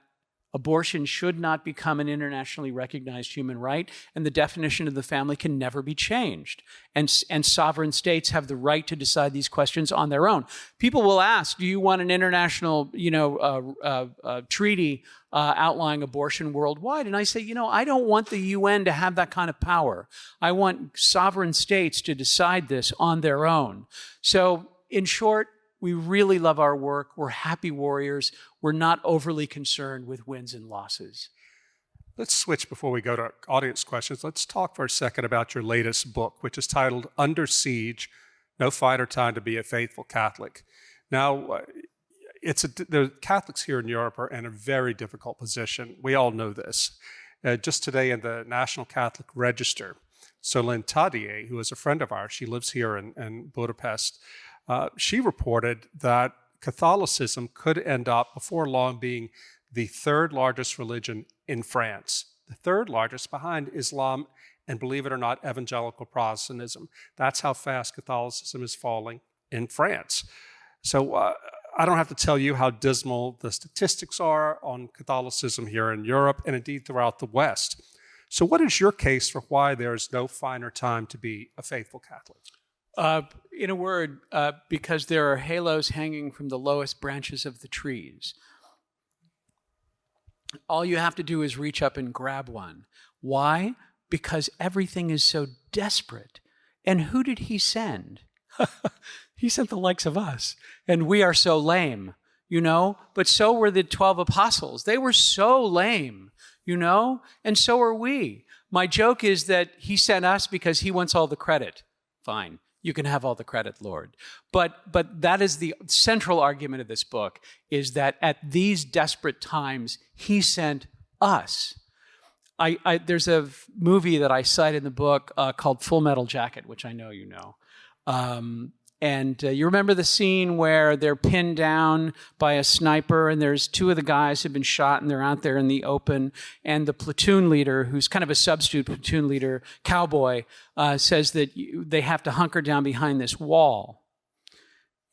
abortion should not become an internationally recognized human right, and the definition of the family can never be changed. And sovereign states have the right to decide these questions on their own. People will ask, do you want an international, treaty outlining abortion worldwide? And I say, I don't want the UN to have that kind of power. I want sovereign states to decide this on their own. So, in short, we really love our work. We're happy warriors. We're not overly concerned with wins and losses. Let's switch before we go to audience questions. Let's talk for a second about your latest book, which is titled Under Siege: No Fighter Time to Be a Faithful Catholic. Now, the Catholics here in Europe are in a very difficult position. We all know this. Just today in the National Catholic Register, Solène Tadier, who is a friend of ours, she lives here in Budapest, she reported that Catholicism could end up before long being the third largest religion in France, the third largest behind Islam and, believe it or not, evangelical Protestantism. That's how fast Catholicism is falling in France. So I don't have to tell you how dismal the statistics are on Catholicism here in Europe and indeed throughout the West. So what is your case for why there is no finer time to be a faithful Catholic? In a word, because there are halos hanging from the lowest branches of the trees. All you have to do is reach up and grab one. Why? Because everything is so desperate. And who did he send? He sent the likes of us. And we are so lame, But so were the 12 apostles. They were so lame, And so are we. My joke is that he sent us because he wants all the credit. Fine. You can have all the credit, Lord. But that is the central argument of this book, is that at these desperate times, he sent us. There's a movie that I cite in the book called Full Metal Jacket, which I know you know. And you remember the scene where they're pinned down by a sniper, and there's two of the guys who've been shot, and they're out there in the open, and the platoon leader, who's kind of a substitute platoon leader, cowboy, says that they have to hunker down behind this wall.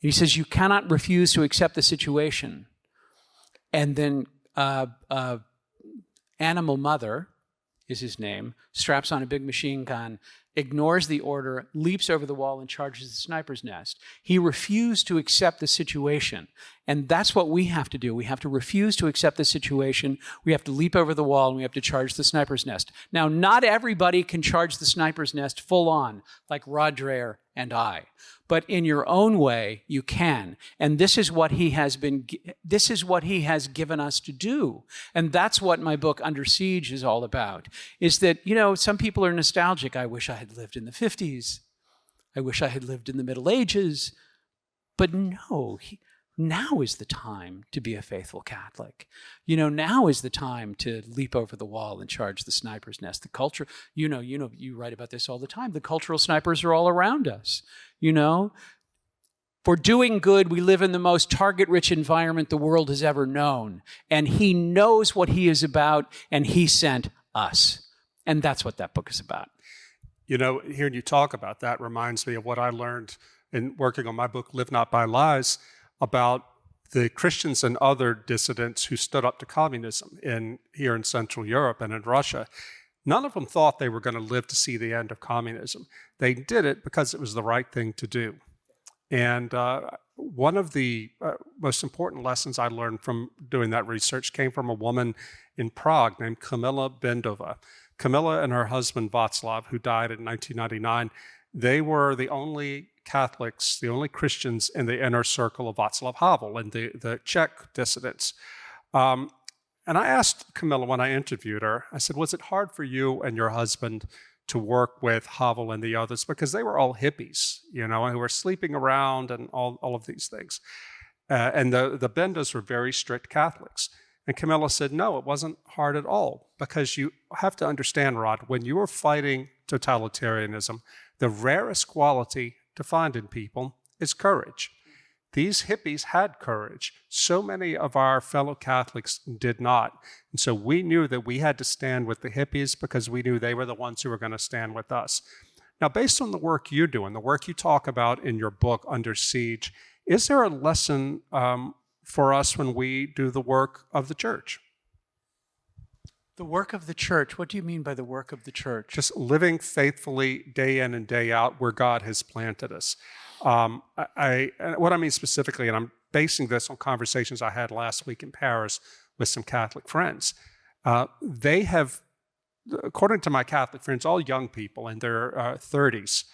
He says, you cannot refuse to accept the situation. And then Animal Mother is his name, straps on a big machine gun, ignores the order, leaps over the wall, and charges the sniper's nest. He refused to accept the situation. And that's what we have to do. We have to refuse to accept the situation. We have to leap over the wall, and we have to charge the sniper's nest. Now, not everybody can charge the sniper's nest full on, like Rod Dreher and I. But in your own way, you can. And this is what he has given us to do. And that's what my book Under Siege is all about, is that, some people are nostalgic. I wish I had lived in the 50s. I wish I had lived in the Middle Ages. But no, now is the time to be a faithful Catholic. Now is the time to leap over the wall and charge the sniper's nest. The culture, you write about this all the time. The cultural snipers are all around us. For doing good, we live in the most target-rich environment the world has ever known. And he knows what he is about, and he sent us. And that's what that book is about. Hearing you talk about that reminds me of what I learned in working on my book, Live Not by Lies, about the Christians and other dissidents who stood up to communism here in Central Europe and in Russia. None of them thought they were going to live to see the end of communism. They did it because it was the right thing to do. And one of the most important lessons I learned from doing that research came from a woman in Prague named Kamila Bendova. Kamila and her husband Václav, who died in 1999, they were the only Catholics, the only Christians in the inner circle of Václav Havel and the Czech dissidents. And I asked Kamila when I interviewed her, I said, was it hard for you and your husband to work with Havel and the others? Because they were all hippies, who were sleeping around and all of these things. And the Bendas were very strict Catholics. And Kamila said, no, it wasn't hard at all. Because you have to understand, Rod, when you are fighting totalitarianism, the rarest quality to find in people is courage. These hippies had courage. So many of our fellow Catholics did not. And so we knew that we had to stand with the hippies because we knew they were the ones who were going to stand with us. Now, based on the work you do and the work you talk about in your book, Under Siege, is there a lesson for us when we do the work of the church? The work of the church. What do you mean by the work of the church? Just living faithfully day in and day out where God has planted us. What I mean specifically, and I'm basing this on conversations I had last week in Paris with some Catholic friends, they have, according to my Catholic friends, all young people in their 30s,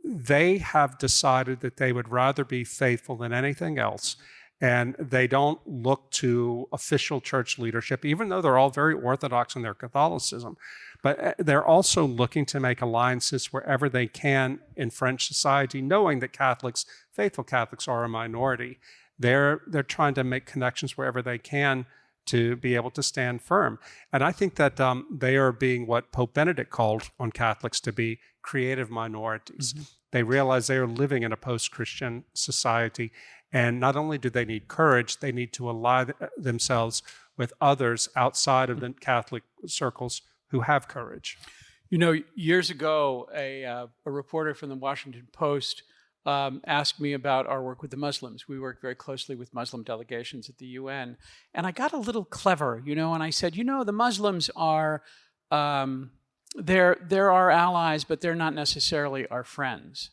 they have decided that they would rather be faithful than anything else. And they don't look to official church leadership, even though they're all very orthodox in their Catholicism. But they're also looking to make alliances wherever they can in French society, knowing that faithful Catholics are a minority. They're trying to make connections wherever they can to be able to stand firm. And I think that they are being what Pope Benedict called on Catholics to be creative minorities. Mm-hmm. They realize they are living in a post-Christian society. And not only do they need courage, they need to ally themselves with others outside of the Catholic circles who have courage. Years ago, a reporter from the Washington Post asked me about our work with the Muslims. We work very closely with Muslim delegations at the UN. And I got a little clever, and I said, the Muslims are, they're our allies, but they're not necessarily our friends.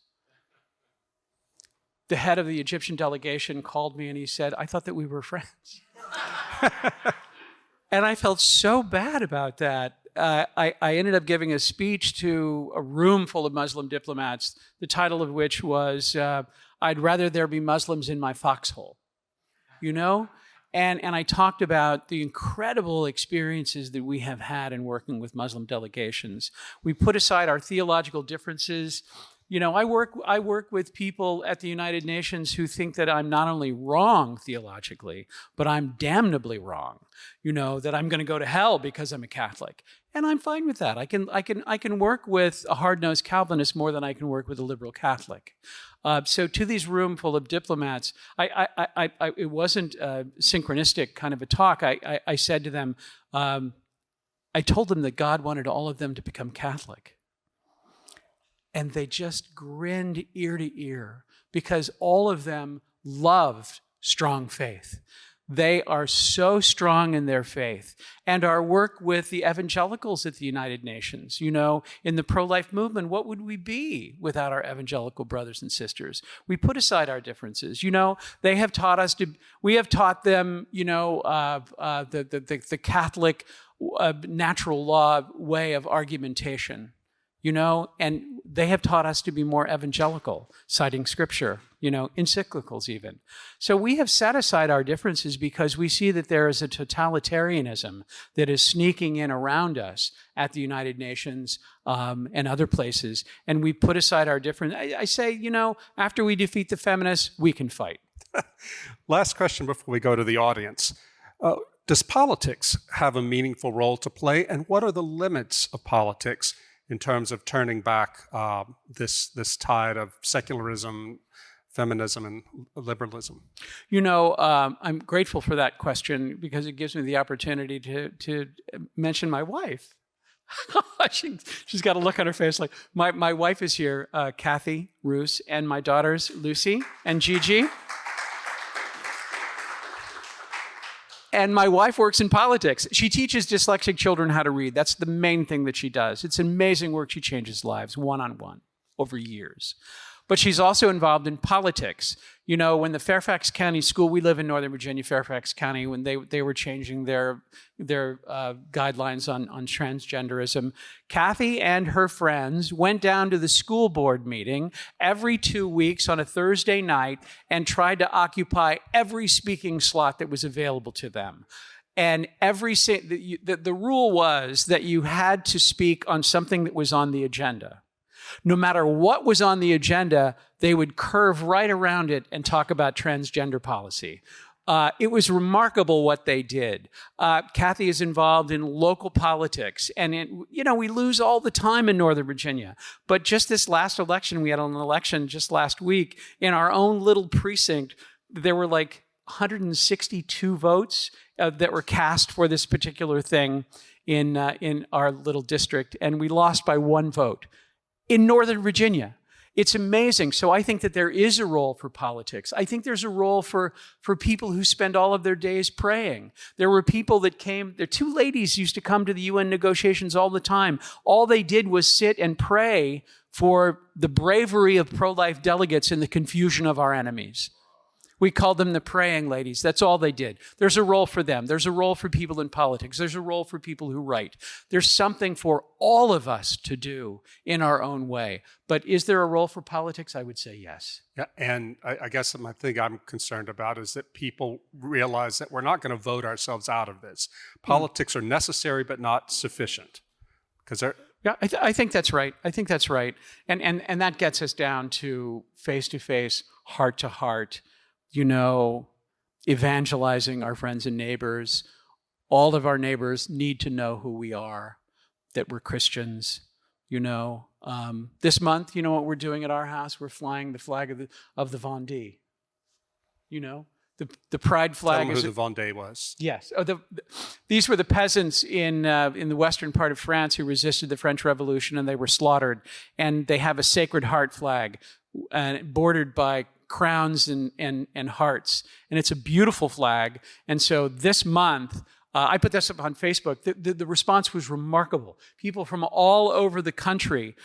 The head of the Egyptian delegation called me and he said, I thought that we were friends. And I felt so bad about that. I ended up giving a speech to a room full of Muslim diplomats, the title of which was, I'd rather there be Muslims in my foxhole, And I talked about the incredible experiences that we have had in working with Muslim delegations. We put aside our theological differences. I work with people at the United Nations who think that I'm not only wrong theologically, but I'm damnably wrong. That I'm going to go to hell because I'm a Catholic, and I'm fine with that. I can work with a hard-nosed Calvinist more than I can work with a liberal Catholic. So to these room full of diplomats, it wasn't a synchronistic kind of a talk. I said to them, I told them that God wanted all of them to become Catholic. And they just grinned ear to ear because all of them loved strong faith. They are so strong in their faith. And our work with the evangelicals at the United Nations, in the pro-life movement, what would we be without our evangelical brothers and sisters? We put aside our differences. They have taught us we have taught them, the Catholic natural law way of argumentation. And they have taught us to be more evangelical, citing scripture, encyclicals even. So we have set aside our differences because we see that there is a totalitarianism that is sneaking in around us at the United Nations and other places. And we put aside our differences. I say, after we defeat the feminists, we can fight. Last question before we go to the audience. Does politics have a meaningful role to play? And what are the limits of politics in terms of turning back this tide of secularism, feminism, and liberalism? I'm grateful for that question because it gives me the opportunity to mention my wife. She's got a look on her face like, my wife is here, Kathy Roos, and my daughters, Lucy and Gigi. And my wife works in politics. She teaches dyslexic children how to read. That's the main thing that she does. It's amazing work. She changes lives one-on-one over years. But she's also involved in politics. When the Fairfax County School, we live in Northern Virginia, Fairfax County, when they were changing their guidelines on transgenderism, Kathy and her friends went down to the school board meeting every 2 weeks on a Thursday night and tried to occupy every speaking slot that was available to them. And the rule was that you had to speak on something that was on the agenda. No matter what was on the agenda, they would curve right around it and talk about transgender policy. It was remarkable what they did. Kathy is involved in local politics, and we lose all the time in Northern Virginia. But just this last election, we had an election just last week in our own little precinct. There were like 162 votes that were cast for this particular thing in our little district, and we lost by 1 vote. In Northern Virginia. It's amazing. So I think that there is a role for politics. I think there's a role for people who spend all of their days praying. There were people that came, there 2 ladies used to come to the UN negotiations all the time. All they did was sit and pray for the bravery of pro-life delegates in the confusion of our enemies. We called them the praying ladies. That's all they did. There's a role for them. There's a role for people in politics. There's a role for people who write. There's something for all of us to do in our own way. But is there a role for politics? I would say yes. Yeah, and I guess the thing I'm concerned about is that people realize that we're not going to vote ourselves out of this. Politics are necessary but not sufficient. Because yeah, I think that's right. I think that's right. And that gets us down to face-to-face, heart-to-heart, evangelizing our friends and neighbors. All of our neighbors need to know who we are, that we're Christians. This month, what we're doing at our house? We're flying the flag of the Vendée. The pride flag. Tell them who the Vendée was. Yes. These were the peasants in the western part of France who resisted the French Revolution, and they were slaughtered. And they have a Sacred Heart flag. and bordered by crowns and hearts. And it's a beautiful flag. And so this month, I put this up on Facebook. The response was remarkable. People from all over the country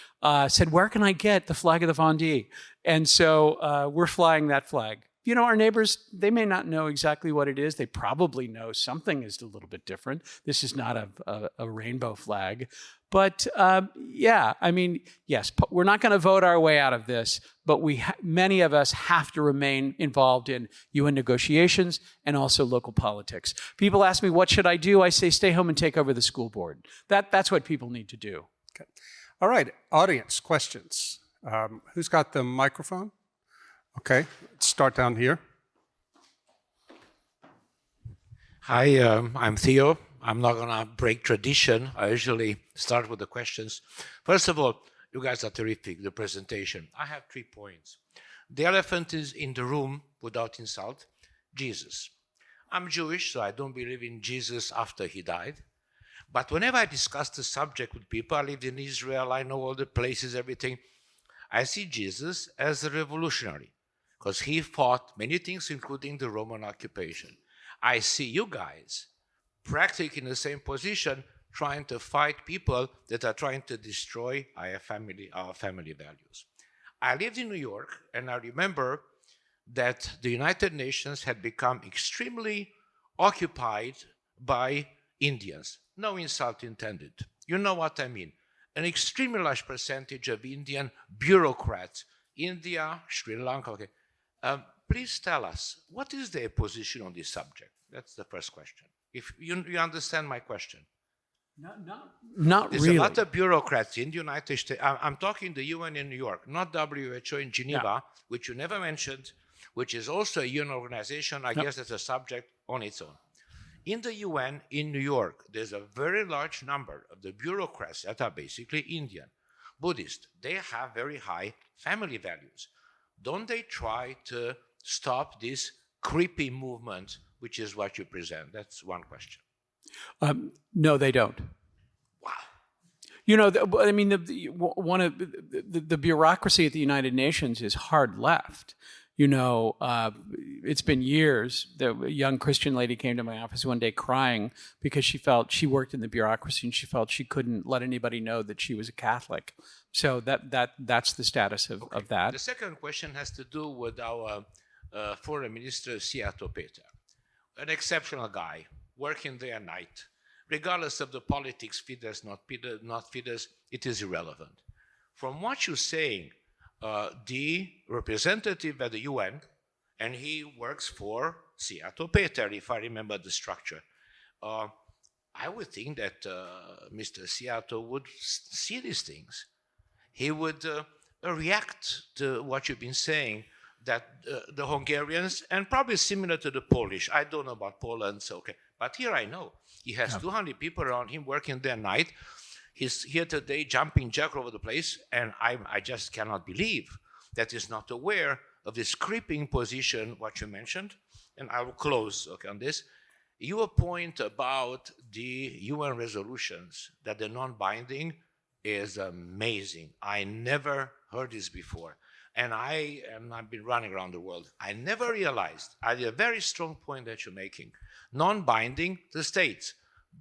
said, where can I get the flag of the Vendée? And so we're flying that flag. You know, our neighbors, they may not know exactly what it is. They probably know something is a little bit different. This is not a rainbow flag. But yeah, I mean, yes, we're not going to vote our way out of this, but many of us have to remain involved in UN negotiations and also local politics. People ask me, what should I do? I say, stay home and take over the school board. That's what people need to do. Okay. All right, audience questions. Who's got the microphone? Okay, let's start down here. Hi, I'm Theo. I'm not going to break tradition. I usually start with the questions. First of all, you guys are terrific, the presentation. I have 3 points. The elephant is in the room, without insult, Jesus. I'm Jewish, so I don't believe in Jesus after he died. But whenever I discuss the subject with people, I lived in Israel, I know all the places, everything, I see Jesus as a revolutionary, because he fought many things, including the Roman occupation. I see you guys practically in the same position, trying to fight people that are trying to destroy our family values. I lived in New York, and I remember that the United Nations had become extremely occupied by Indians. No insult intended. You know what I mean. An extremely large percentage of Indian bureaucrats, India, Sri Lanka, okay. Please tell us, what is their position on this subject? That's the first question. If you understand my question. Not There's really. a lot of bureaucrats in the United States. I'm talking the UN in New York, not WHO in Geneva, which you never mentioned, which is also a UN organization. I guess that's a subject on its own. In the UN in New York, there's a very large number of the bureaucrats that are basically Indian, Buddhist. They have very high family values. Don't they try to stop this creepy movement, which is what you present? That's one question. No, they don't. Wow. You know, I mean, one of the bureaucracy at the United Nations is hard left. You know, it's been years. A young Christian lady came to my office one day crying because she felt she worked in the bureaucracy and she felt she couldn't let anybody know that she was a Catholic. So that's the status of that. The second question has to do with our foreign minister, Seattle Peter. An exceptional guy, working day and night. Regardless of the politics, Fidesz, not Fidesz, it is irrelevant. From what you're saying, the representative at the UN, and he works for Seattle Peter, if I remember the structure. I would think that Mr. Seattle would see these things. He would react to what you've been saying, that the Hungarians, and probably similar to the Polish, I don't know about Poland, so okay, but here I know. He has 200 people around him working day and night. He's here today jumping jack over the place, and I just cannot believe that he's not aware of this creeping position, what you mentioned, and I will close on this. Your point about the UN resolutions, that they're non-binding, is amazing. I never heard this before. And I've been running around the world. I never realized, a very strong point that you're making, non-binding the states,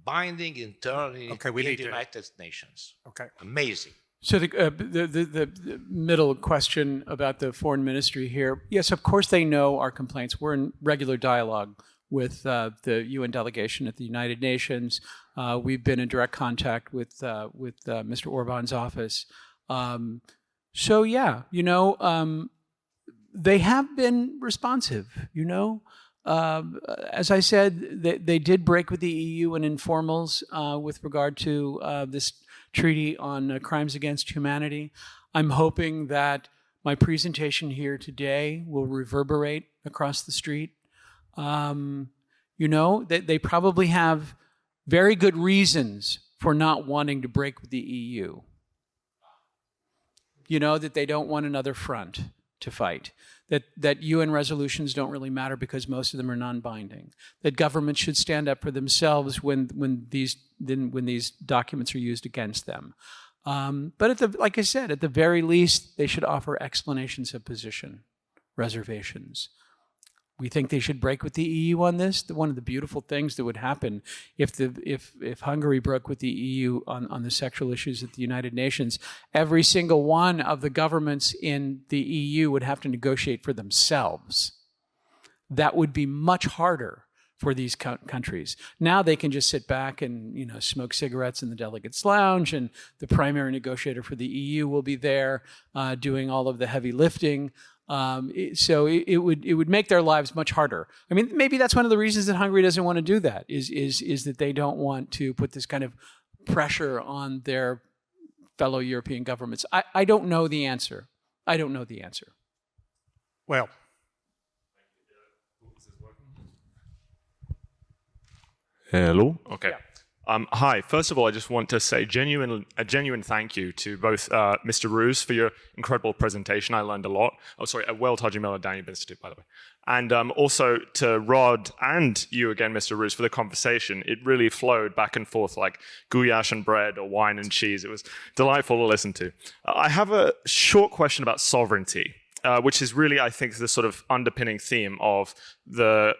binding internally in the United Nations. Okay. Amazing. So the middle question about the foreign ministry here, yes, of course they know our complaints. We're in regular dialogue with the UN delegation at the United Nations. We've been in direct contact with Mr. Orban's office. So yeah, you know, they have been responsive, you know. As I said, they did break with the EU in informals with regard to this treaty on crimes against humanity. I'm hoping that my presentation here today will reverberate across the street. You know, they probably have very good reasons for not wanting to break with the EU. You know, that they don't want another front to fight, that UN resolutions don't really matter because most of them are non-binding, that governments should stand up for themselves when these documents are used against them. But like I said, at the very least, they should offer explanations of position, reservations. We think they should break with the EU on this. One of the beautiful things that would happen if Hungary broke with the EU on the sexual issues at the United Nations, every single one of the governments in the EU would have to negotiate for themselves. That would be much harder for these countries. Now they can just sit back and smoke cigarettes in the delegates' lounge, and the primary negotiator for the EU will be there doing all of the heavy lifting. So it would make their lives much harder. I mean, maybe that's one of the reasons that Hungary doesn't want to do that, is that they don't want to put this kind of pressure on their fellow European governments. I don't know the answer. I don't know the answer. Well, hello. Okay. Yeah. Hi. First of all, I just want to say a genuine thank you to both Mr. Roos for your incredible presentation. I learned a lot. Oh, sorry, a well-Tajimel at Danube Institute, by the way. And also to Rod and you again, Mr. Roos, for the conversation. It really flowed back and forth like goulash and bread or wine and cheese. It was delightful to listen to. I have a short question about sovereignty. Which is really, I think, the sort of underpinning theme of the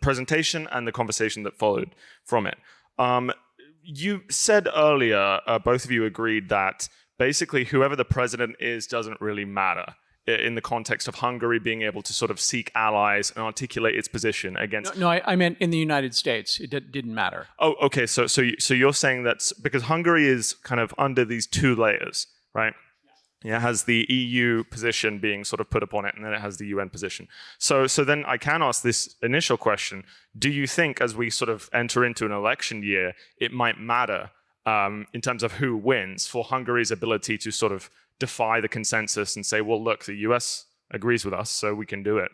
presentation and the conversation that followed from it. You said earlier, both of you agreed that basically whoever the president is doesn't really matter in the context of Hungary being able to sort of seek allies and articulate its position against... No, I meant in the United States. It didn't matter. Oh, okay. So you're saying that's because Hungary is kind of under these two layers, right? It has the EU position being sort of put upon it, and then it has the UN position. So then I can ask this initial question. Do you think as we sort of enter into an election year, it might matter in terms of who wins for Hungary's ability to sort of defy the consensus and say, well, look, the US agrees with us, so we can do it?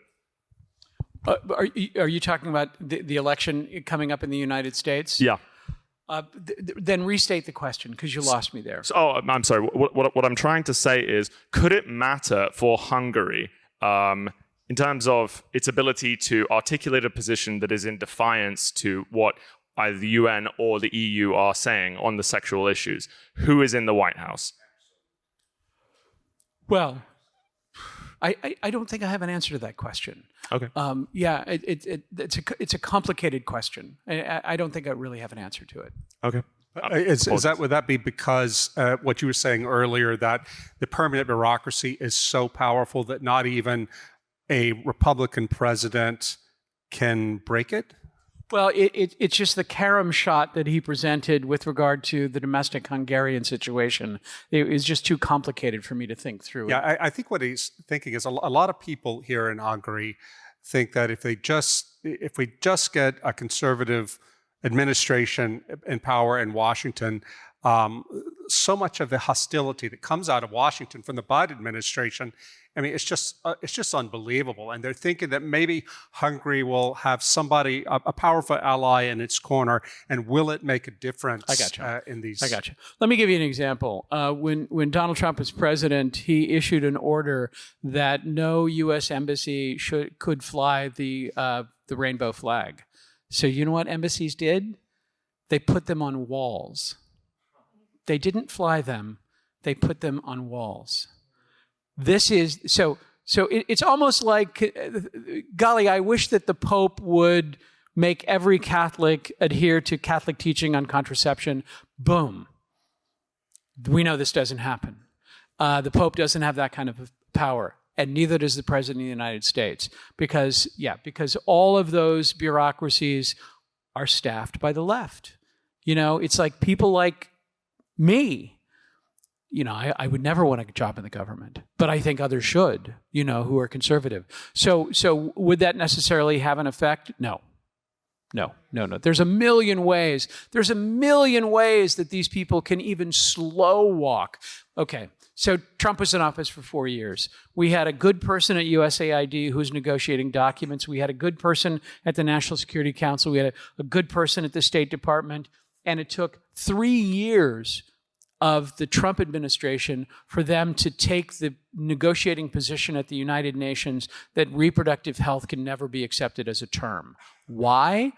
Are you talking about the election coming up in the United States? Yeah. Then restate the question, because you lost me there. I'm sorry. What I'm trying to say is, could it matter for Hungary in terms of its ability to articulate a position that is in defiance to what either the UN or the EU are saying on the sexual issues? Who is in the White House? Well, I don't think I have an answer to that question. Okay. Yeah, it's a complicated question. I don't think I really have an answer to it. Okay. Would that be because what you were saying earlier, that the permanent bureaucracy is so powerful that not even a Republican president can break it? Well, it's just the carom shot that he presented with regard to the domestic Hungarian situation. It was just too complicated for me to think through. Yeah, I think what he's thinking is a lot of people here in Hungary think that if we just get a conservative administration in power in Washington, so much of the hostility that comes out of Washington from the Biden administration, I mean, it's just unbelievable. And they're thinking that maybe Hungary will have somebody, a powerful ally in its corner, and will it make a difference in these? I got you. Let me give you an example. When Donald Trump was president, he issued an order that no U.S. embassy could fly the rainbow flag. So you know what embassies did? They put them on walls. They didn't fly them. They put them on walls. This is so it's almost like, golly, I wish that the Pope would make every Catholic adhere to Catholic teaching on contraception. Boom. We know this doesn't happen. The Pope doesn't have that kind of power, and neither does the President of the United States, because all of those bureaucracies are staffed by the left. It's like people like me. I would never want a job in the government, but I think others should, who are conservative. So would that necessarily have an effect? No. There's a million ways. There's a million ways that these people can even slow walk. Okay, so Trump was in office for 4 years. We had a good person at USAID who was negotiating documents. We had a good person at the National Security Council. We had a good person at the State Department. And it took 3 years of the Trump administration for them to take the negotiating position at the United Nations that reproductive health can never be accepted as a term. Why?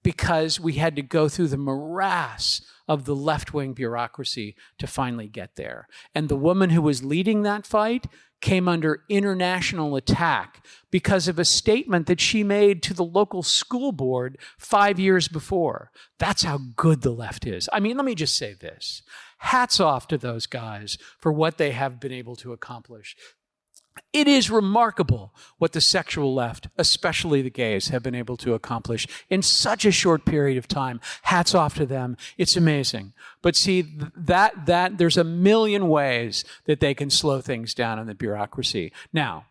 because we had to go through the morass of the left-wing bureaucracy to finally get there. And the woman who was leading that fight came under international attack because of a statement that she made to the local school board 5 years before. That's how good the left is. I mean, let me just say this. Hats off to those guys for what they have been able to accomplish. It is remarkable what the sexual left, especially the gays, have been able to accomplish in such a short period of time. Hats off to them. It's amazing. But see, that there's a million ways that they can slow things down in the bureaucracy. Now,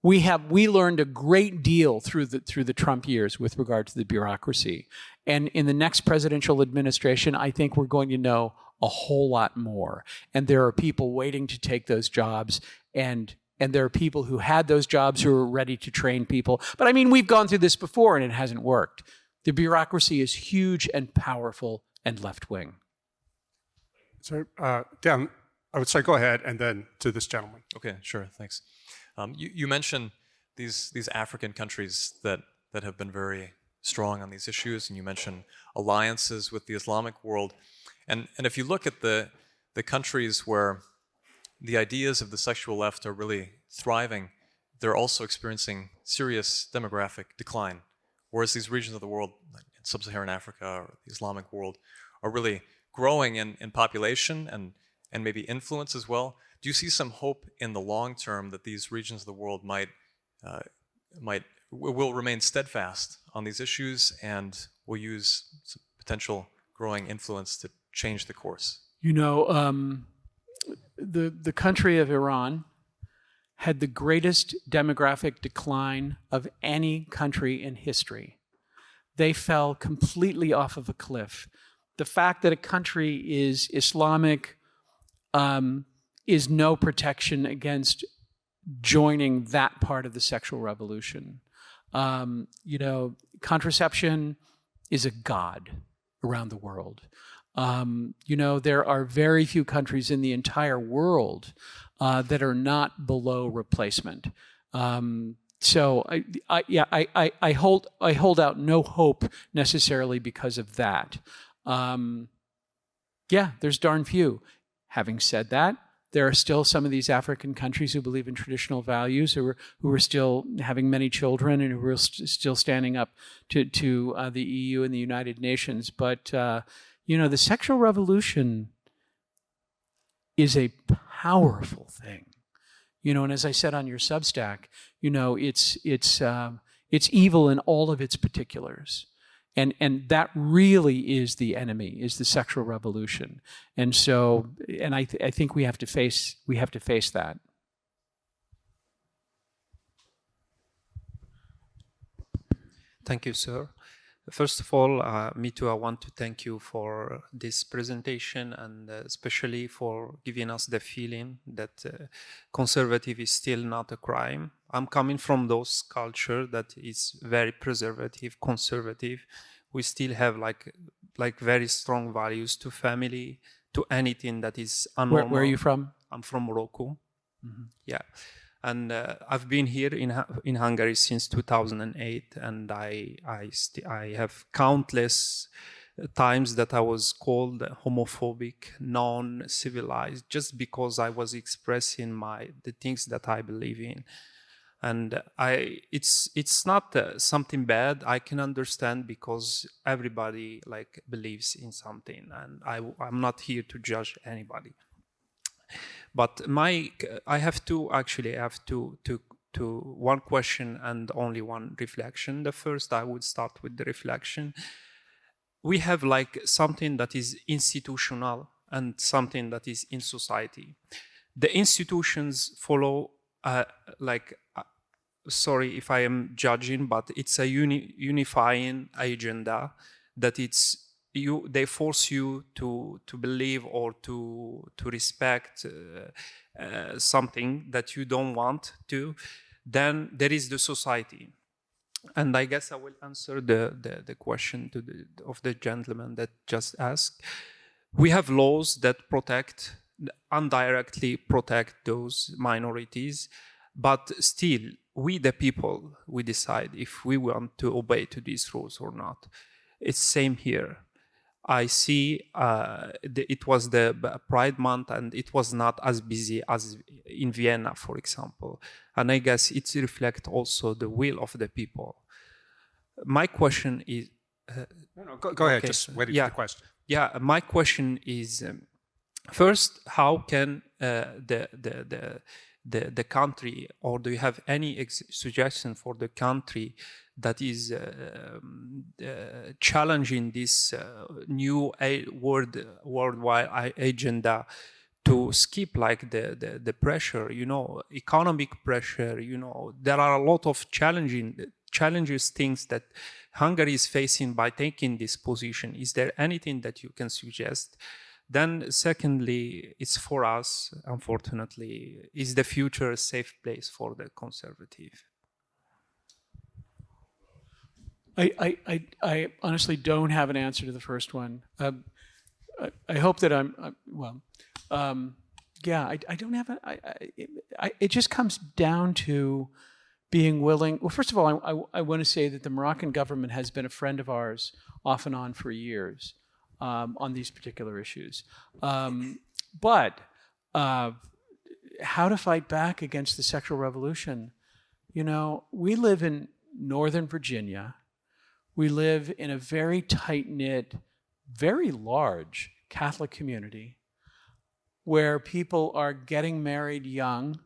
we learned a great deal through the Trump years with regard to the bureaucracy. And in the next presidential administration, I think we're going to know a whole lot more. And there are people waiting to take those jobs, and there are people who had those jobs who are ready to train people. But I mean, we've gone through this before and it hasn't worked. The bureaucracy is huge and powerful and left-wing. So, Dan, I would say go ahead, and then to this gentleman. Okay, sure, thanks. You mentioned these African countries that have been very strong on these issues, and you mentioned alliances with the Islamic world. And if you look at the countries where the ideas of the sexual left are really thriving, they're also experiencing serious demographic decline. Whereas these regions of the world, like in sub-Saharan Africa or the Islamic world, are really growing in population and maybe influence as well. Do you see some hope in the long term that these regions of the world will remain steadfast on these issues and will use some potential growing influence to change the course? You know, the country of Iran had the greatest demographic decline of any country in history. They fell completely off of a cliff. The fact that a country is Islamic is no protection against joining that part of the sexual revolution. You know, contraception is a god around the world. You know, there are very few countries in the entire world that are not below replacement. So I hold out no hope necessarily because of that. Yeah, there's darn few. Having said that, there are still some of these African countries who believe in traditional values, who are still having many children, and who are still standing up to the EU and the United Nations. But you know, the sexual revolution is a powerful thing. You know, and as I said on your Substack, you know, it's evil in all of its particulars. And that really is the enemy, is the sexual revolution. And so, and I think we have to face that. Thank you, sir. First of all, me too, I want to thank you for this presentation, and especially for giving us the feeling that conservative is still not a crime. I'm coming from those culture that is very preservative, conservative. We still have like very strong values to family, to anything that is unnormal. Where are you from? I'm from Morocco. Mm-hmm. Yeah. And I've been here in Hungary since 2008, and I have countless times that I was called homophobic, non-civilized, just because I was expressing the things that I believe in. And it's not something bad. I can understand, because everybody like believes in something, and I'm not here to judge anybody. But I have two one question and only one reflection. The first, I would start with the reflection. We have like something that is institutional and something that is in society. The institutions follow sorry if I am judging, but it's a unifying agenda that they force you to believe or to respect something that you don't want to. Then there is the society, and I guess I will answer the question of the gentleman that just asked. We have laws that indirectly protect those minorities, but still we the people, we decide if we want to obey to these rules or not. It's same here. I see it was the Pride Month and it was not as busy as in Vienna, for example. And I guess it reflects also the will of the people. My question is... Go ahead, just waiting for the question. Yeah, my question is, first, how can the country, or do you have any suggestion for the country that is challenging this new worldwide agenda to skip like the pressure, economic pressure, there are a lot of challenges things that Hungary is facing by taking this position. Is there anything that you can suggest? Then secondly, it's for us, unfortunately, is the future a safe place for the conservative? I honestly don't have an answer to the first one. I hope that I don't have it just comes down to being willing. Well, first of all, I want to say that the Moroccan government has been a friend of ours off and on for years on these particular issues. But how to fight back against the sexual revolution? We live in Northern Virginia. We live in a very tight-knit, very large Catholic community where people are getting married young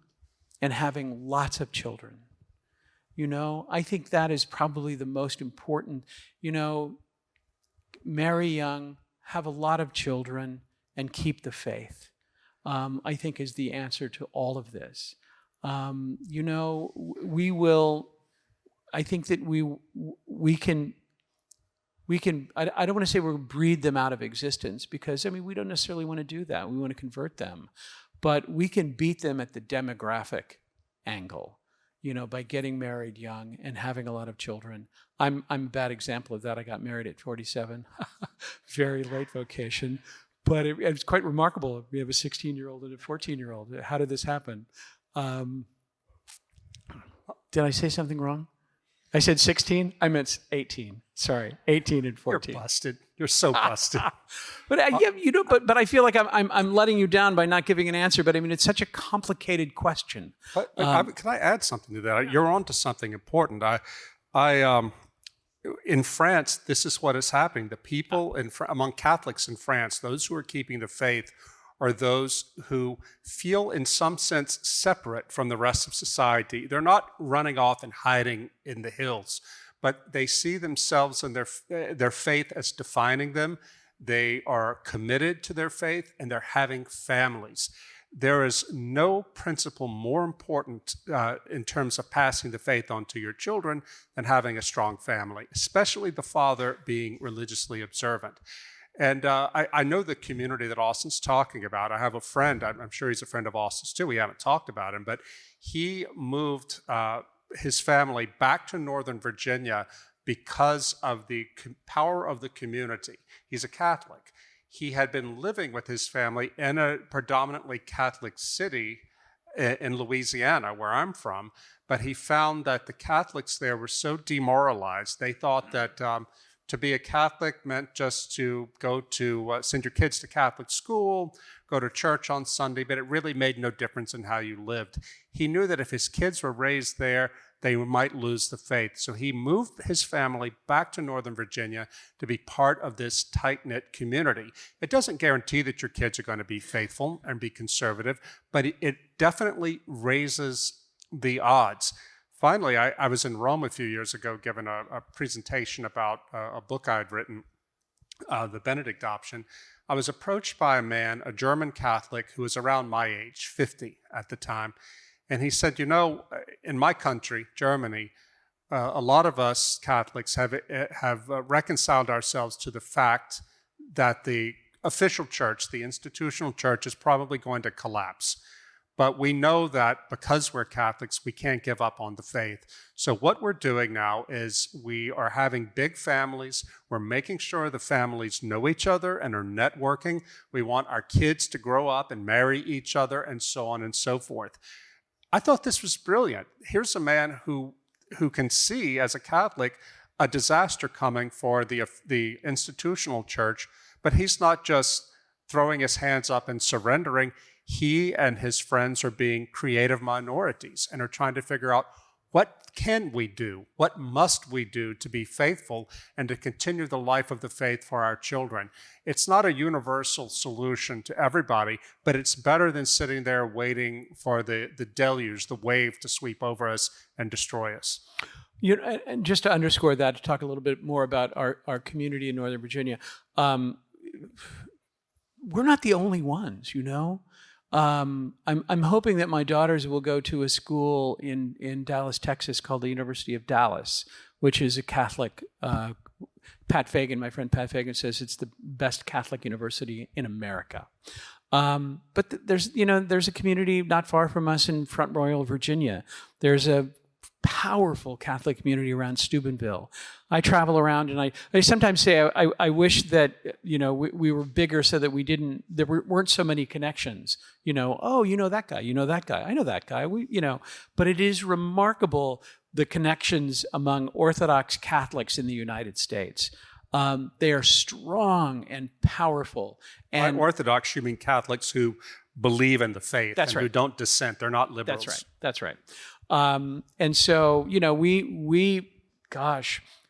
and having lots of children. I think that is probably the most important. Marry young, have a lot of children, and keep the faith, I think is the answer to all of this. We will, I think that we can, I don't want to say we'll breed them out of existence because, we don't necessarily want to do that. We want to convert them. But we can beat them at the demographic angle, by getting married young and having a lot of children. I'm a bad example of that. I got married at 47, very late vocation. But it's quite remarkable. We have a 16-year-old and a 14-year-old. How did this happen? Did I say something wrong? I said 16? I meant 18. Sorry, 18 and 14. You're busted. You're so busted. But but I feel like I'm letting you down by not giving an answer. But it's such a complicated question. But can I add something to that? You're on to something important. In France, this is what is happening. The people among Catholics in France, those who are keeping the faith, are those who feel in some sense separate from the rest of society. They're not running off and hiding in the hills, but they see themselves and their faith as defining them. They are committed to their faith and they're having families. There is no principle more important in terms of passing the faith on to your children than having a strong family, especially the father being religiously observant. And I know the community that Austin's talking about. I have a friend, I'm sure he's a friend of Austin's too. We haven't talked about him, but he moved his family back to Northern Virginia because of the power of the community. He's a Catholic. He had been living with his family in a predominantly Catholic city in Louisiana, where I'm from, but he found that the Catholics there were so demoralized. They thought that to be a Catholic meant just to go to send your kids to Catholic school, go to church on Sunday, but it really made no difference in how you lived. He knew that if his kids were raised there, they might lose the faith. So he moved his family back to Northern Virginia to be part of this tight-knit community. It doesn't guarantee that your kids are going to be faithful and be conservative, but it definitely raises the odds. Finally, I was in Rome a few years ago giving a presentation about a book I'd written, The Benedict Option. I was approached by a man, a German Catholic, who was around my age, 50 at the time. And he said, in my country, Germany, a lot of us Catholics have reconciled ourselves to the fact that the official church, the institutional church, is probably going to collapse. But we know that because we're Catholics, we can't give up on the faith. So what we're doing now is we are having big families. We're making sure the families know each other and are networking. We want our kids to grow up and marry each other and so on and so forth. I thought this was brilliant. Here's a man who can see, as a Catholic, a disaster coming for the institutional church, but he's not just throwing his hands up and surrendering. He and his friends are being creative minorities and are trying to figure out, what can we do? What must we do to be faithful and to continue the life of the faith for our children? It's not a universal solution to everybody, but it's better than sitting there waiting for the deluge, the wave to sweep over us and destroy us. You know, and just to underscore that, to talk a little bit more about our community in Northern Virginia, we're not the only ones, you know. I'm hoping that my daughters will go to a school in Dallas, Texas, called the University of Dallas, which is a Catholic. Pat Fagan, my friend Pat Fagan, says it's the best Catholic university in America. But there's a community not far from us in Front Royal, Virginia. There's a powerful Catholic community around Steubenville. I travel around, and I sometimes say I wish that we were bigger so that there weren't so many connections. Oh, you know that guy, I know that guy. But it is remarkable the connections among Orthodox Catholics in the United States. They are strong and powerful. And by Orthodox, you mean Catholics who believe in the faith and who don't dissent. They're not liberals. That's right. And so,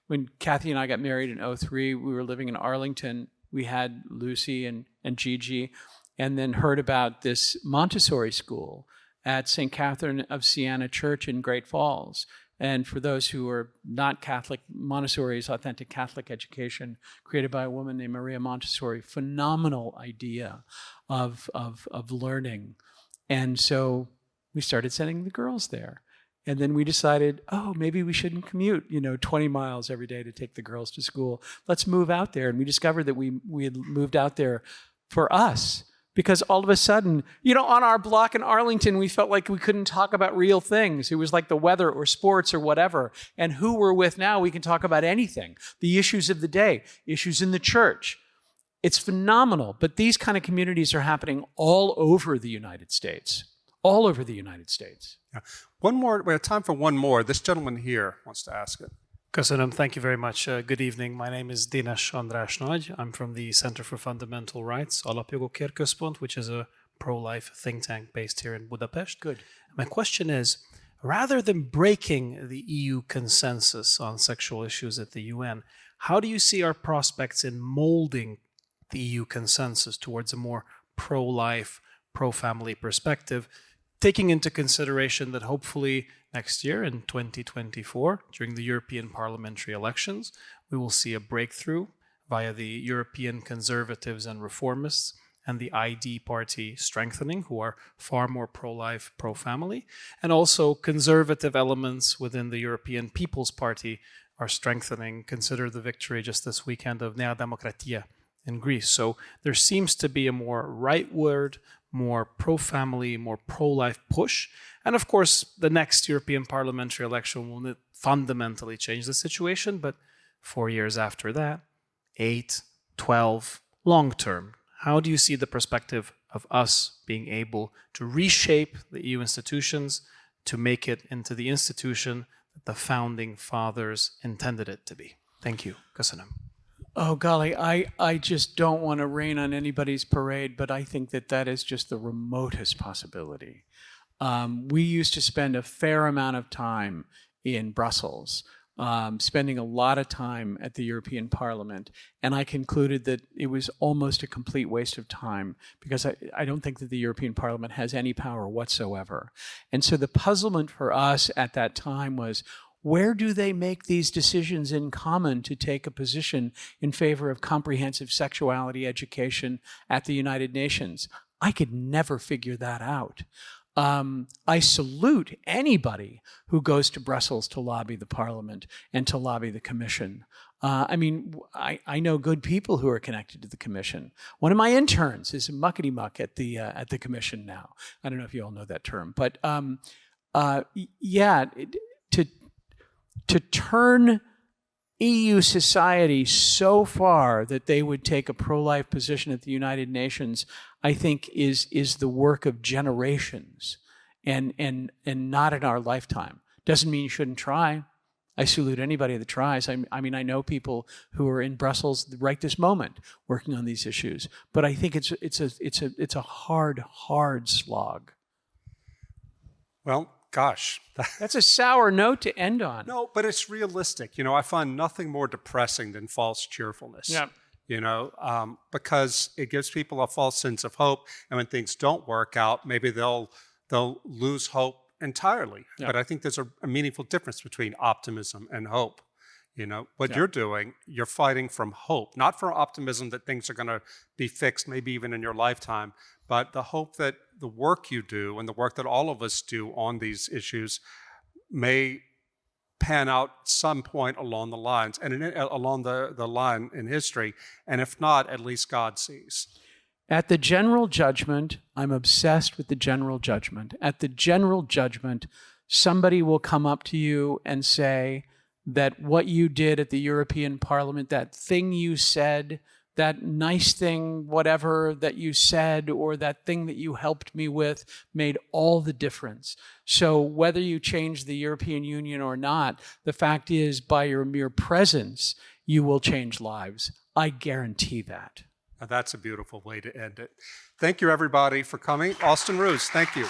when Kathy and I got married in 2003, we were living in Arlington. We had Lucy and Gigi, and then heard about this Montessori school at St. Catherine of Siena Church in Great Falls. And for those who are not Catholic, Montessori is authentic Catholic education created by a woman named Maria Montessori. Phenomenal idea of learning. And so we started sending the girls there. And then we decided, maybe we shouldn't commute, 20 miles every day to take the girls to school. Let's move out there. And we discovered that we had moved out there for us, because all of a sudden, on our block in Arlington, we felt like we couldn't talk about real things. It was like the weather or sports or whatever. And who we're with now, we can talk about anything. The issues of the day, issues in the church. It's phenomenal. But these kind of communities are happening all over the United States. All over the United States. Yeah. One more. We have time for one more. This gentleman here wants to ask it. Köszönöm. Thank you very much. Good evening. My name is Dinesh András Nagy. I'm from the Center for Fundamental Rights, Alapjogokért Központ, which is a pro-life think tank based here in Budapest. Good. My question is, rather than breaking the EU consensus on sexual issues at the UN, how do you see our prospects in molding the EU consensus towards a more pro-life, pro-family perspective, taking into consideration that hopefully next year in 2024, during the European parliamentary elections, we will see a breakthrough via the European conservatives and reformists and the ID party strengthening, who are far more pro-life, pro-family, and also conservative elements within the European People's Party are strengthening. Consider the victory just this weekend of Nea Demokratia in Greece. So there seems to be a more rightward, more pro-family, more pro-life push. And of course, the next European parliamentary election will fundamentally change the situation. But 4 years after that, 8, 12, long term, how do you see the perspective of us being able to reshape the EU institutions to make it into the institution that the founding fathers intended it to be? Thank you. Köszönöm. Oh, golly, I just don't want to rain on anybody's parade, but I think that is just the remotest possibility. We used to spend a fair amount of time in Brussels, spending a lot of time at the European Parliament, and I concluded that it was almost a complete waste of time, because I don't think that the European Parliament has any power whatsoever. And so the puzzlement for us at that time was, where do they make these decisions in common to take a position in favor of comprehensive sexuality education at the United Nations? I could never figure that out. I salute anybody who goes to Brussels to lobby the Parliament and to lobby the Commission. I know good people who are connected to the Commission. One of my interns is a muckety-muck at the Commission now. I don't know if you all know that term, but to turn EU society so far that they would take a pro-life position at the United Nations, I think is the work of generations. and not in our lifetime. Doesn't mean you shouldn't try. I salute anybody that tries. I mean, I know people who are in Brussels right this moment working on these issues, but I think it's a hard slog. Well, gosh. That's a sour note to end on. No, but it's realistic. You know, I find nothing more depressing than false cheerfulness. Yeah. You know, because it gives people a false sense of hope, and when things don't work out, maybe they'll lose hope entirely. Yeah. But I think there's a meaningful difference between optimism and hope. You know, what you're doing, you're fighting from hope, not from optimism that things are going to be fixed, maybe even in your lifetime, but the hope that the work you do and the work that all of us do on these issues may pan out some point along the lines and along the line in history. And if not, at least God sees. At the general judgment, I'm obsessed with the general judgment. At the general judgment, somebody will come up to you and say that what you did at the European Parliament, that thing you said, that nice thing, whatever that you said, or that thing that you helped me with made all the difference. So whether you change the European Union or not, the fact is, by your mere presence, you will change lives. I guarantee that. Now, that's a beautiful way to end it. Thank you, everybody, for coming. Austin Roos, thank you.